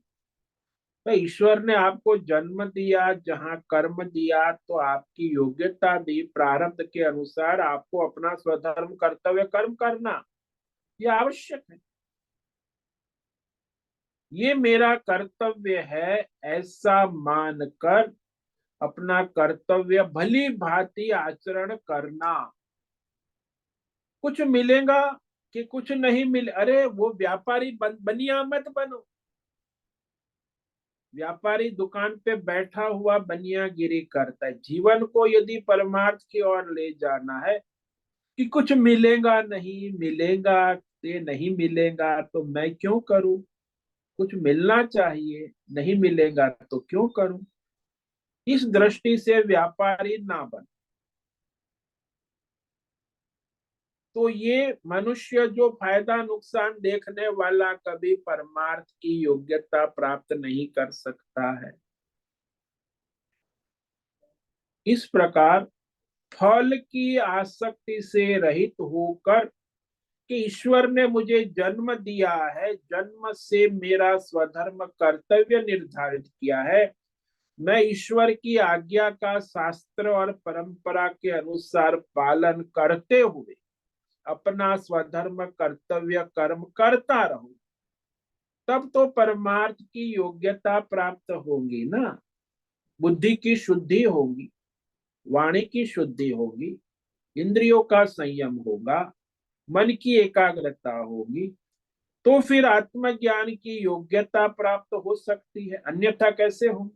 तो ईश्वर ने आपको जन्म दिया, जहाँ कर्म दिया, तो आपकी योग्यता दी, प्रारब्ध के अनुसार आपको अपना स्वधर्म कर्तव्य कर्म करना ये आवश्यक है। ये मेरा कर्तव्य है ऐसा मानकर अपना कर्तव्य भली भांति आचरण करना। कुछ मिलेगा कि कुछ नहीं मिले, अरे वो व्यापारी बनिया मत बनो। व्यापारी दुकान पे बैठा हुआ बनियागिरी करता है। जीवन को यदि परमार्थ की ओर ले जाना है कि कुछ मिलेगा नहीं मिलेगा, ये नहीं मिलेगा तो मैं क्यों करूं, कुछ मिलना चाहिए, नहीं मिलेगा तो क्यों करूं, इस दृष्टि से व्यापारी ना बन। तो ये मनुष्य जो फायदा नुकसान देखने वाला कभी परमार्थ की योग्यता प्राप्त नहीं कर सकता है। इस प्रकार फल की आसक्ति से रहित होकर कि ईश्वर ने मुझे जन्म दिया है, जन्म से मेरा स्वधर्म कर्तव्य निर्धारित किया है, मैं ईश्वर की आज्ञा का शास्त्र और परंपरा के अनुसार पालन करते हुए अपना स्वधर्म कर्तव्य कर्म करता रहूं, तब तो परमार्थ की योग्यता प्राप्त होगी ना। बुद्धि की शुद्धि होगी, वाणी की शुद्धि होगी, इंद्रियों का संयम होगा, मन की एकाग्रता होगी, तो फिर आत्मज्ञान की योग्यता प्राप्त हो सकती है, अन्यथा कैसे हो।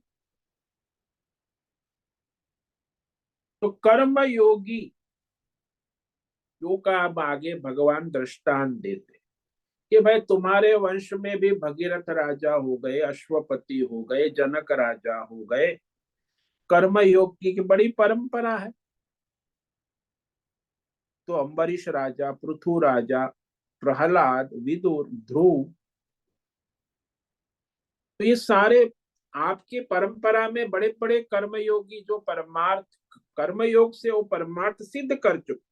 तो कर्म योगी जो का अब आगे भगवान दृष्टांत देते कि भाई तुम्हारे वंश में भी भगीरथ राजा हो गए, अश्वपति हो गए, जनक राजा हो गए, कर्म योग की बड़ी परंपरा है। तो अम्बरीश राजा, पृथु राजा, प्रहलाद, विदुर, ध्रुव, तो ये सारे आपकी परंपरा में बड़े बड़े कर्मयोगी जो परमार्थ कर्मयोग से वो परमार्थ सिद्ध कर चुके।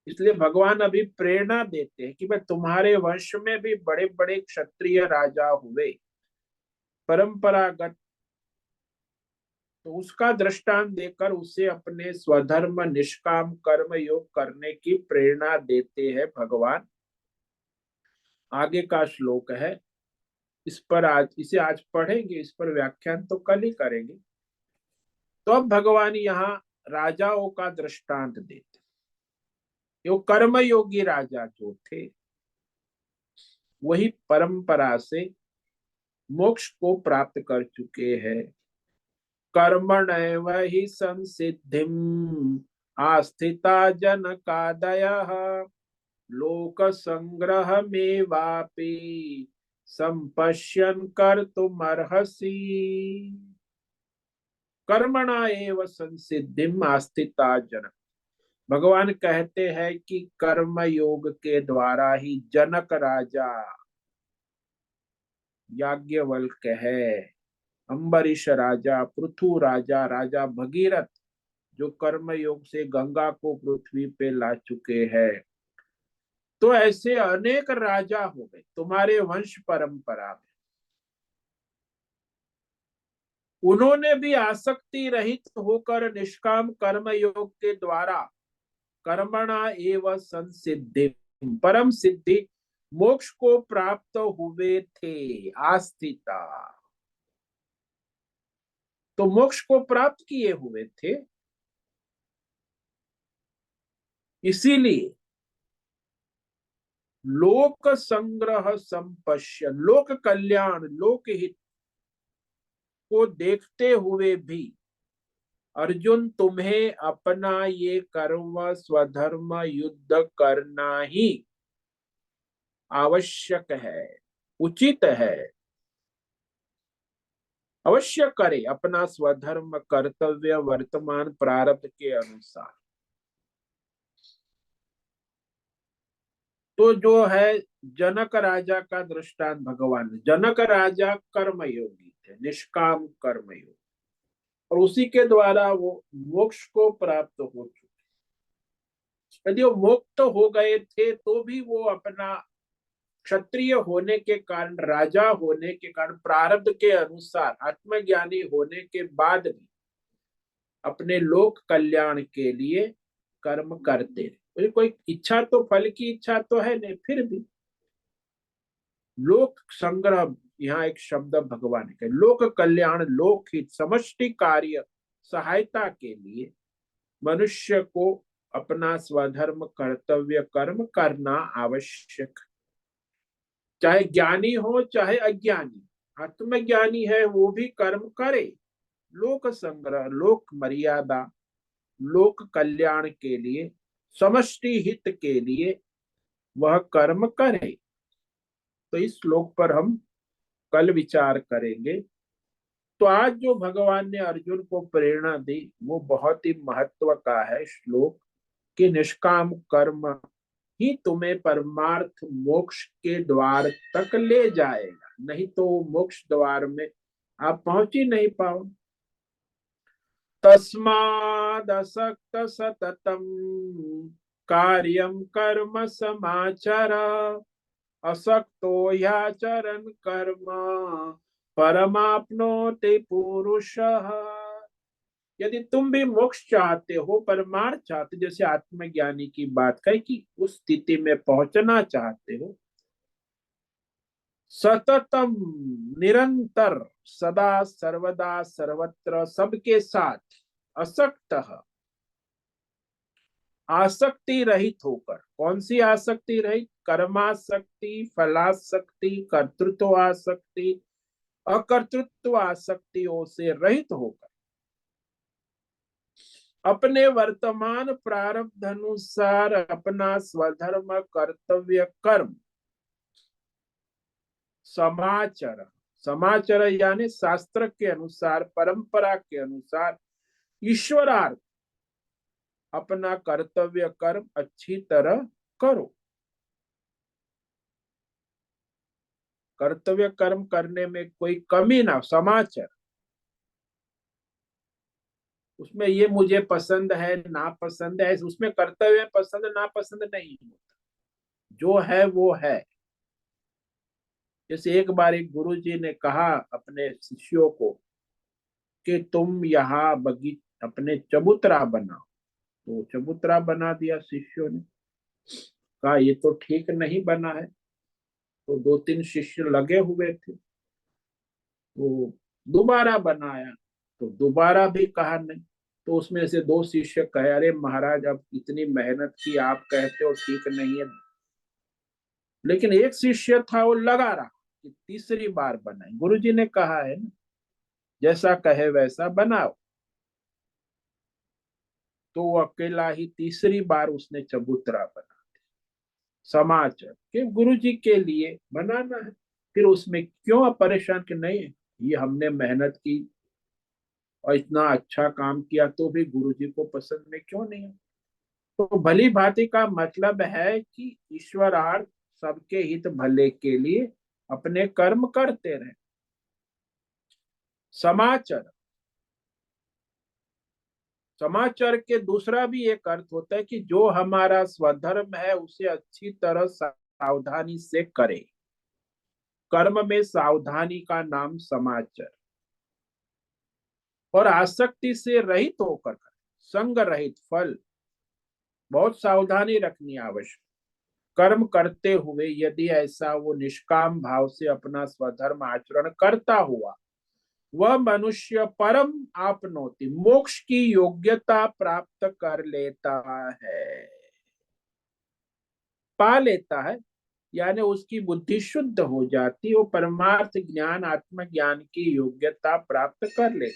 इसलिए भगवान अभी प्रेरणा देते हैं कि भाई तुम्हारे वंश में भी बड़े बड़े क्षत्रिय राजा हुए परंपरागत, तो उसका दृष्टांत देकर उसे अपने स्वधर्म निष्काम कर्म योग करने की प्रेरणा देते हैं भगवान। आगे का श्लोक है, इस पर इसे आज पढ़ेंगे, इस पर व्याख्यान तो कल ही करेंगे। तो अब भगवान यहाँ राजाओं का दृष्टांत देते, वो कर्मयोगी राजा जो थे वही परंपरा से मोक्ष को प्राप्त कर चुके हैं। कर्मणैव हि संसिद्धिम आस्थिता जनकादयः लोक संग्रह में वापी संपश्यन कर्तुमर्हसि। कर्मणा एव संसिद्धिम आस्थिता जनक, भगवान कहते हैं कि कर्म योग के द्वारा ही जनक राजा, याज्ञवल्क है, अम्बरीश राजा, पृथु राजा, राजा भगीरथ जो कर्म योग से गंगा को पृथ्वी पे ला चुके हैं, तो ऐसे अनेक राजा हो गए तुम्हारे वंश परंपरा में। उन्होंने भी आसक्ति रहित होकर निष्काम कर्म योग के द्वारा कर्मणा एव संसिद्धि परम सिद्धि मोक्ष को प्राप्त हुए थे। आस्थिता, तो मोक्ष को प्राप्त किए हुए थे। इसीलिए लोक संग्रह संपश्य, लोक कल्याण लोक हित को देखते हुए भी अर्जुन तुम्हें अपना ये कर्म स्वधर्म युद्ध करना ही आवश्यक है, उचित है। अवश्य करे अपना स्वधर्म कर्तव्य वर्तमान प्रारब्ध के अनुसार। तो जो है जनक राजा का दृष्टांत भगवान, जनक राजा कर्मयोगी थे, निष्काम कर्मयोगी, और उसी के द्वारा वो मोक्ष को प्राप्त हो चुके। यदि वो मुक्त हो गए थे तो भी वो अपना क्षत्रिय होने के कारण, राजा होने के कारण, प्रारब्ध के अनुसार आत्मज्ञानी होने के बाद भी अपने लोक कल्याण के लिए कर्म करते रहे। कोई इच्छा तो, फल की इच्छा तो है नहीं, फिर भी लोक संग्रह, यहाँ एक शब्द भगवान के लोक कल्याण लोक हित समष्टि कार्य सहायता के लिए मनुष्य को अपना स्वधर्म कर्तव्य कर्म करना आवश्यक। चाहे ज्ञानी हो चाहे अज्ञानी, आत्मज्ञानी है वो भी कर्म करे, लोक संग्रह लोक मर्यादा लोक कल्याण के लिए समष्टि हित के लिए वह कर्म करे। तो इस श्लोक पर हम कल विचार करेंगे। तो आज जो भगवान ने अर्जुन को प्रेरणा दी वो बहुत ही महत्व का है श्लोक, कि निष्काम कर्म ही तुम्हें परमार्थ मोक्ष के द्वार तक ले जाएगा, नहीं तो मोक्ष द्वार में आप पहुंच ही नहीं पाओ। तस्मादसक्त सततम कार्यम कर्म समाचर असक्तो ह्याचरन् कर्म परमाप्नोति पुरुषः। यदि तुम भी मोक्ष चाहते हो, परमार्थ चाहते, जैसे आत्मज्ञानी की बात कही कि उस स्थिति में पहुंचना चाहते हो, सततम निरंतर सदा सर्वदा सर्वत्र सबके साथ असक्त, आसक्ति रहित होकर। कौन सी आसक्ति रहित? कर्मासक्ति, फलासक्ति, कर्तृत्व आसक्ति, अकर्तृत्व आसक्तियों से रहित होकर अपने वर्तमान प्रारब्ध अनुसार अपना स्वधर्म कर्तव्य कर्म समाचर, समाचर यानी शास्त्र के अनुसार, परंपरा के अनुसार, ईश्वरार्थ अपना कर्तव्य कर्म अच्छी तरह करो। कर्तव्य कर्म करने में कोई कमी ना, समाचार उसमें ये मुझे पसंद है ना पसंद है, उसमें कर्तव्य पसंद ना पसंद नहीं होता, जो है वो है। जैसे एक बार एक गुरु जी ने कहा अपने शिष्यों को कि तुम यहाँ बगी अपने चबूतरा बनाओ, तो चबूतरा बना दिया शिष्यों ने। कहा ये तो ठीक नहीं बना है, तो दो तीन शिष्य लगे हुए थे, तो दोबारा बनाया, तो दोबारा भी कहा नहीं। तो उसमें से दो शिष्य कहे अरे महाराज अब इतनी मेहनत की, आप कहते हो ठीक नहीं है। लेकिन एक शिष्य था वो लगा रहा कि तीसरी बार बनाए, गुरुजी ने कहा है ना जैसा कहे वैसा बनाओ। तो वो अकेला ही तीसरी बार उसने चबूतरा बना, समाचार कि गुरुजी के लिए बनाना है। फिर उसमें क्यों परेशान कि नहीं, ये हमने मेहनत की और इतना अच्छा काम किया तो भी गुरुजी को पसंद में क्यों नहीं है। तो भली भांति का मतलब है कि ईश्वरार्थ सबके हित भले के लिए अपने कर्म करते रहे। समाचार, समाचार के दूसरा भी एक अर्थ होता है कि जो हमारा स्वधर्म है उसे अच्छी तरह सावधानी से करे। कर्म में सावधानी का नाम समाचार, और आसक्ति से रहित होकर संग रहित फल, बहुत सावधानी रखनी आवश्यक। कर्म करते हुए यदि ऐसा वो निष्काम भाव से अपना स्वधर्म आचरण करता हुआ वह मनुष्य परम आपनोति मोक्ष की योग्यता प्राप्त कर लेता है, पा लेता है, यानी उसकी बुद्धि शुद्ध हो जाती, वो परमार्थ ज्ञान आत्मज्ञान की योग्यता प्राप्त कर ले।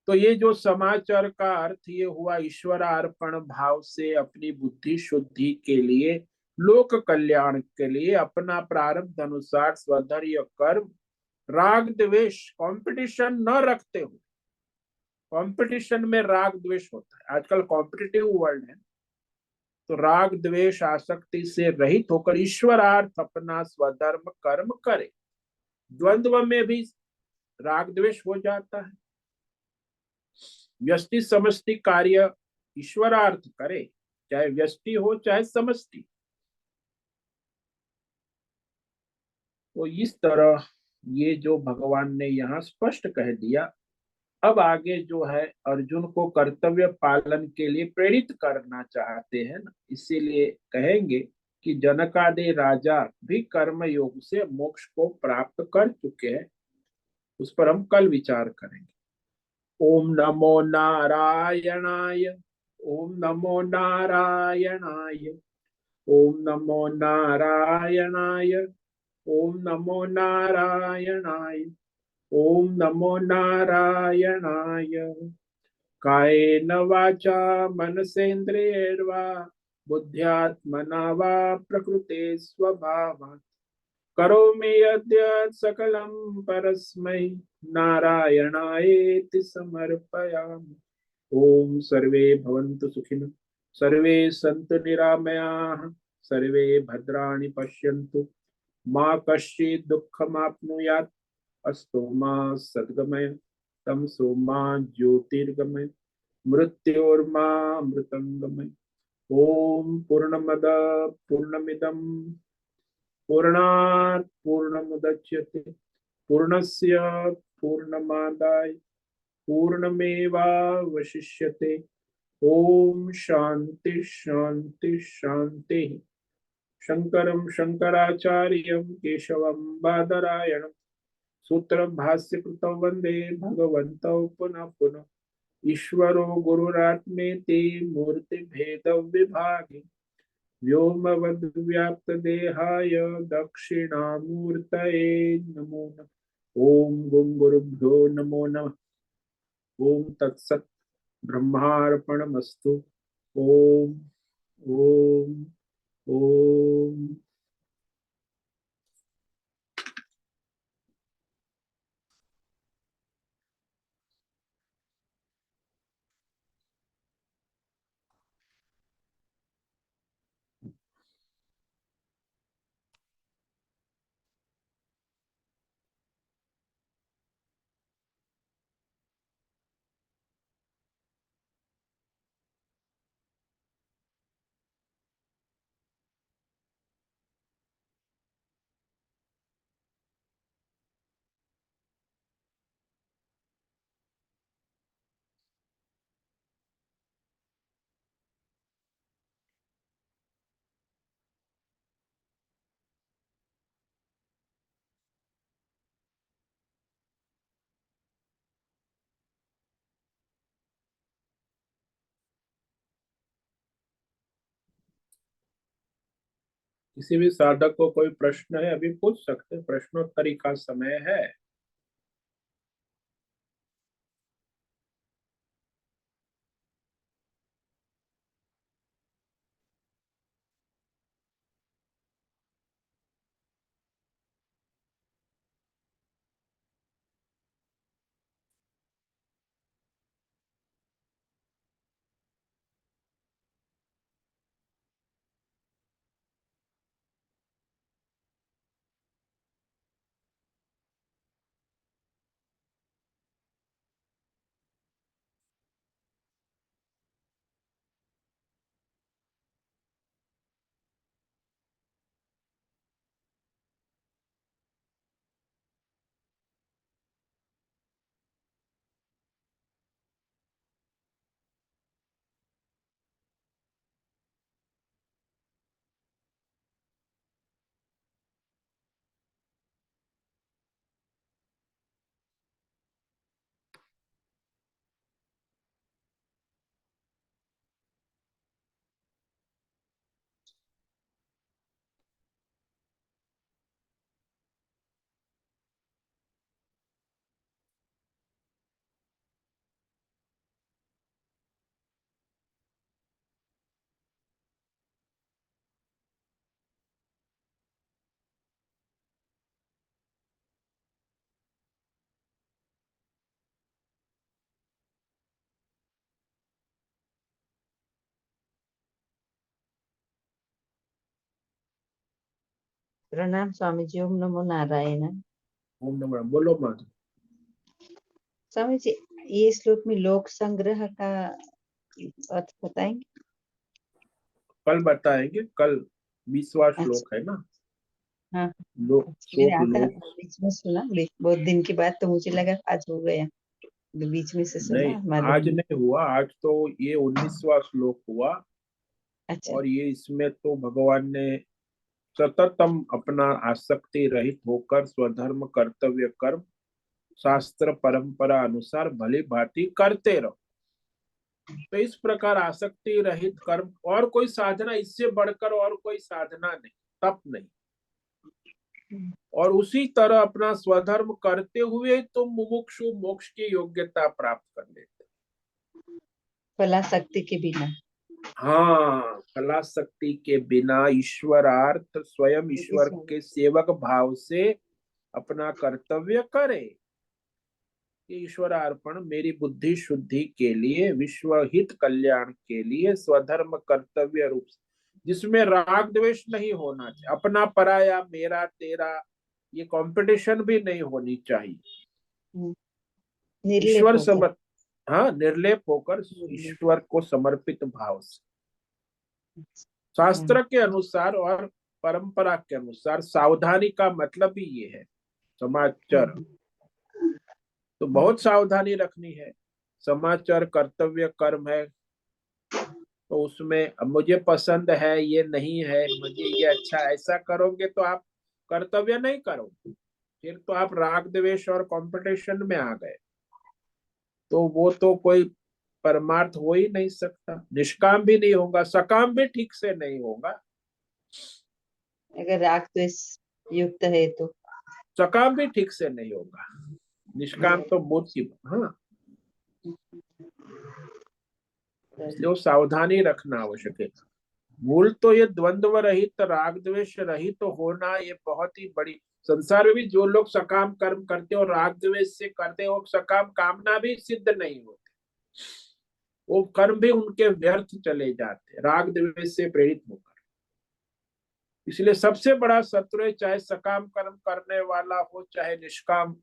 तो ये जो समाचार का अर्थ ये हुआ ईश्वर अर्पण भाव से अपनी बुद्धि शुद्धि के लिए, लोक कल्याण के लिए अपना प्रारब्ध अनुसार स्वधर्य कर्म, राग द्वेष कंपटीशन न रखते हुए। कंपटीशन में राग द्वेष होता है, आजकल कॉम्पिटिटिव वर्ल्ड है, तो राग द्वेष आसक्ति से रहित होकर ईश्वरार्थ अपना स्वधर्म कर्म करे। द्वंद्व में भी राग द्वेष हो जाता है, व्यष्टि समष्टि कार्य ईश्वरार्थ करे, चाहे व्यष्टि हो चाहे समष्टि। तो इस तरह ये जो भगवान ने यहाँ स्पष्ट कह दिया। अब आगे जो है अर्जुन को कर्तव्य पालन के लिए प्रेरित करना चाहते हैं ना, इसीलिए कहेंगे कि जनकादि राजा भी कर्म योग से मोक्ष को प्राप्त कर चुके हैं। उस पर हम कल विचार करेंगे। ओम नमो नारायणाय, ओम नमो नारायणाय, ओम नमो नारायणाय, ओम नमो नारायणाय, ओम नमो नारायणाय। कायेन वाचा मनसेन्द्रियैर्वा बुद्ध्यात्मना वा प्रकृते स्वभावात् करोमि यद्यत् सकलं परस्मै नारायणायेति समर्पयामि। ओम सर्वे भवन्तु सुखिनः, सर्वे सन्तु निरामयाः, सर्वे भद्राणि पश्यन्तु, मा कश्चित् दुःखमाप्नुयात्, अस्तु मा सद्गमय, तमसो मा ज्योतिर्गमय, मृत्योर्मा मृतंगमय। ओम पूर्णमद पूर्णमिदं पूर्णात् पूर्णमुदच्यते पूर्णस्य पूर्णमादाय पूर्णमेवावशिष्यते। ओम शांति शांति शांति। शंकरं शंकराचार्यं केशवं बादरायणं सूत्रं भाष्यकृतौ वन्दे भगवन्तौ पुनः पुनः। ईश्वरो गुरुरात्मेति मूर्तिभेदविभागे व्योमवद्व्याप्तदेहाय दक्षिणामूर्तये नमो नमः। ओम गुं गुरुभ्यो नमो नमः। ओम तत्सत् ब्रह्मार्पणमस्तु। ओम ओम ओम। किसी भी साधक को कोई प्रश्न है अभी पूछ सकते, प्रश्नोत्तरी का समय है। प्रणाम स्वामी जी। ओम नमो नारायण। ओम नमः। बोलो माधव। स्वामी जी, ये श्लोक में लोक संग्रह का अर्थ बताएंगे? कल बताएंगे, कल 20वां श्लोक अच्छा। है ना। हाँ। लोक अच्छा, मैंने शोक आधा लोक। बीच में सुना, बहुत दिन के बाद, तो मुझे लगा आज हो गया, तो बीच में से नहीं, सुना, मालूम आज नहीं। नहीं हुआ, आज तो ये 19वां श्लोक हुआ। अच्छा। और ये इसमें तो भगवान ने सततम अपना आसक्ति रहित होकर स्वधर्म कर्तव्य कर्म शास्त्र परंपरा अनुसार भली भांति करते रहो। तो इस प्रकार आसक्ति रहित कर्म, और कोई साधना इससे बढ़कर और कोई साधना नहीं, तप नहीं। और उसी तरह अपना स्वधर्म करते हुए तुम मुमुक्षु मोक्ष की योग्यता प्राप्त कर लेते। फला शक्ति के बिना। हाँ, फलाशक्ति के बिना ईश्वरार्थ स्वयं ईश्वर के सेवक भाव से अपना कर्तव्य करे। कि ईश्वर अर्पण मेरी बुद्धि शुद्धि के लिए, विश्व हित कल्याण के लिए स्वधर्म कर्तव्य रूप से, जिसमें राग द्वेष नहीं होना चाहिए, अपना पराया मेरा तेरा ये कंपटीशन भी नहीं होनी चाहिए। निर्लेप ईश्वर होकर। समर हाँ, निर्लेप होकर निर्लेप। ईश्वर को समर्पित भाव से, हाँ। शास्त्र के अनुसार और परंपरा के अनुसार। सावधानी का मतलब भी ये है, समाचार। तो बहुत सावधानी रखनी है। समाचार कर्तव्य कर्म है, तो उसमें अब मुझे पसंद है ये नहीं है, मुझे ये अच्छा, ऐसा करोगे तो आप कर्तव्य नहीं करोगे, फिर तो आप राग द्वेष और कंपटीशन में आ गए। तो वो तो कोई परमार्थ हो ही नहीं सकता, निष्काम भी नहीं होगा, सकाम भी ठीक से नहीं होगा। अगर राग द्वेष युक्त है तो। सकाम भी ठीक से नहीं होगा, निष्काम तो बहुत की। हाँ, इसलिए वो सावधानी रखना आवश्यक है। मूल तो ये द्वंद्व रहित राग द्वेष रहित तो होना, ये बहुत ही बड़ी। संसार में भी जो लोग सकाम कर्म करते और राग द्वेष से करते हो, सकाम कामना भी सिद्ध नहीं होती, वो कर्म भी उनके व्यर्थ चले जाते राग द्वेष से प्रेरित होकर। इसलिए सबसे बड़ा शत्रु है, चाहे सकाम कर्म करने वाला हो चाहे निष्काम,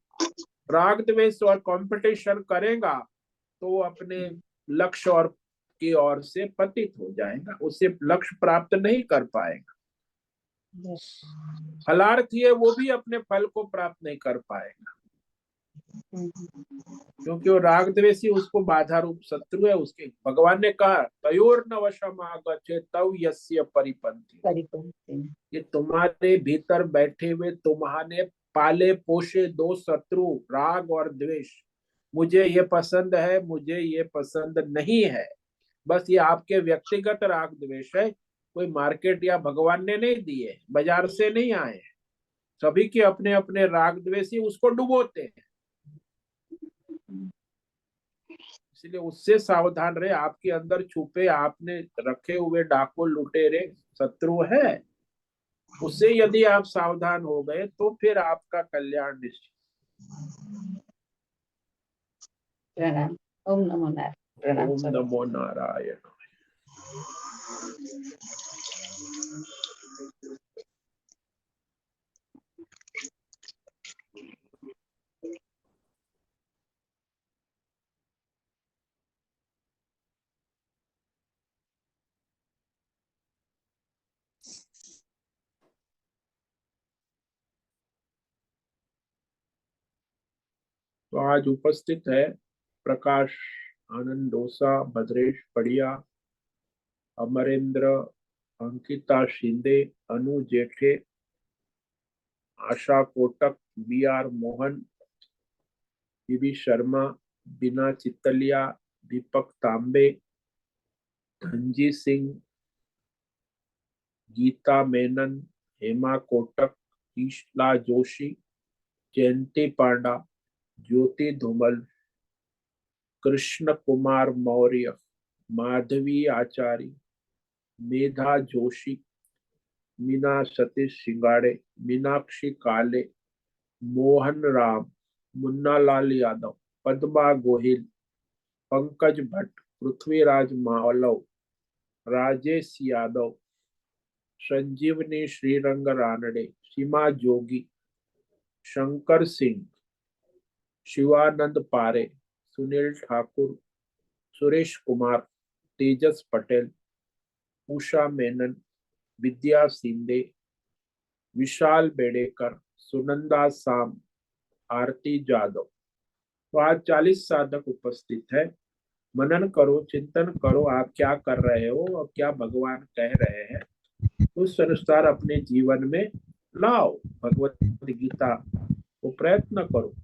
राग द्वेष और कंपटीशन करेगा तो वो अपने लक्ष्य और की ओर से पतित हो जाएगा, उसे लक्ष्य प्राप्त नहीं कर पाएगा। फलार्थी है वो भी अपने फल को प्राप्त नहीं कर पाएगा, क्योंकि वो राग द्वेषी उसको बाधा रूप शत्रु है उसके। भगवान ने कहा तयोर न वशम आगच्छे तव यस्य परिपंथी। परिपंथी। ये तुम्हारे भीतर बैठे हुए तुम्हारे पाले पोषे दो शत्रु, राग और द्वेष। मुझे ये पसंद है, मुझे ये पसंद नहीं है, बस ये आपके व्यक्तिगत राग द्वेष है। कोई मार्केट या भगवान ने नहीं दिए, बाजार से नहीं आए, सभी के अपने अपने राग द्वेषी उसको डुबोते हैं। इसलिए उससे सावधान रहे। आपके अंदर छुपे आपने रखे हुए डाकू लुटेरे शत्रु है, उससे यदि आप सावधान हो गए तो फिर आपका कल्याण निश्चित। प्रणाम। ओम नमो नारायण। प्रणाम ओम सर। नमो नारायण। तो आज उपस्थित है प्रकाश आनंद डोसा, भद्रेश पड़िया, अमरेंद्र, अंकिता शिंदे, अनु जेठे, आशा कोटक, बी आर मोहन, बीबी शर्मा, बीना चितलिया, दीपक तांबे, धनजी सिंह, गीता मेनन, हेमा कोटक, ईशला जोशी, जयंती पांडा, ज्योति धूमल, कृष्ण कुमार मौर्य, माधवी आचार्य, मेधा जोशी, मीना सतीश सिंगाड़े, मीनाक्षी काले, मोहन राम, मुन्नालाल यादव, पद्मा गोहिल, पंकज भट्ट, पृथ्वीराज मावलव, राजेश यादव, संजीवनी श्रीरंग रानडे, सीमा जोगी, शंकर सिंह, शिवानंद पारे, सुनील ठाकुर, सुरेश कुमार, तेजस पटेल, उषा मेनन, विद्या सिंधे, विशाल बेड़ेकर, सुनंदा साम, आरती जादव। तो आज 40 साधक उपस्थित है। मनन करो, चिंतन करो, आप क्या कर रहे हो और क्या भगवान कह रहे हैं, उस अनुसार अपने जीवन में लाओ। भगवत गीता को प्रयत्न करो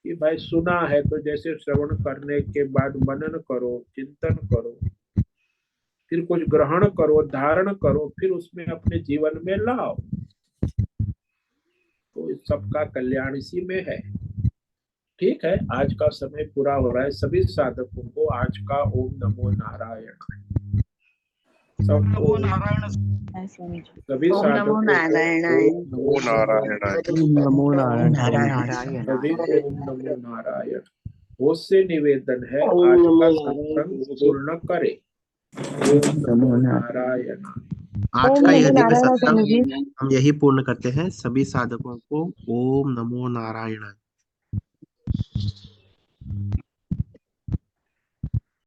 कि भाई सुना है तो जैसे श्रवण करने के बाद मनन करो, चिंतन करो, फिर कुछ ग्रहण करो, धारण करो, फिर उसमें अपने जीवन में लाओ। तो सबका कल्याण इसी में है। ठीक है, आज का समय पूरा हो रहा है। सभी साधकों को आज का ओम नमो नारायण, सबको सभी ओम नमो साधकों नारायणाय। को ओम नारायण नमो नारायण नारायण सभी को ओम नमो नारायण। बहुत से निवेदन है, ओम आज नमो का नारायण। सत्संग पूर्ण करे। ओम नमो नारायण। आज ओम का नमो यह दिव्य नारायण सत्संग स्वामी जी। हम यही पूर्ण करते हैं। सभी साधकों को ओम नमो नारायण।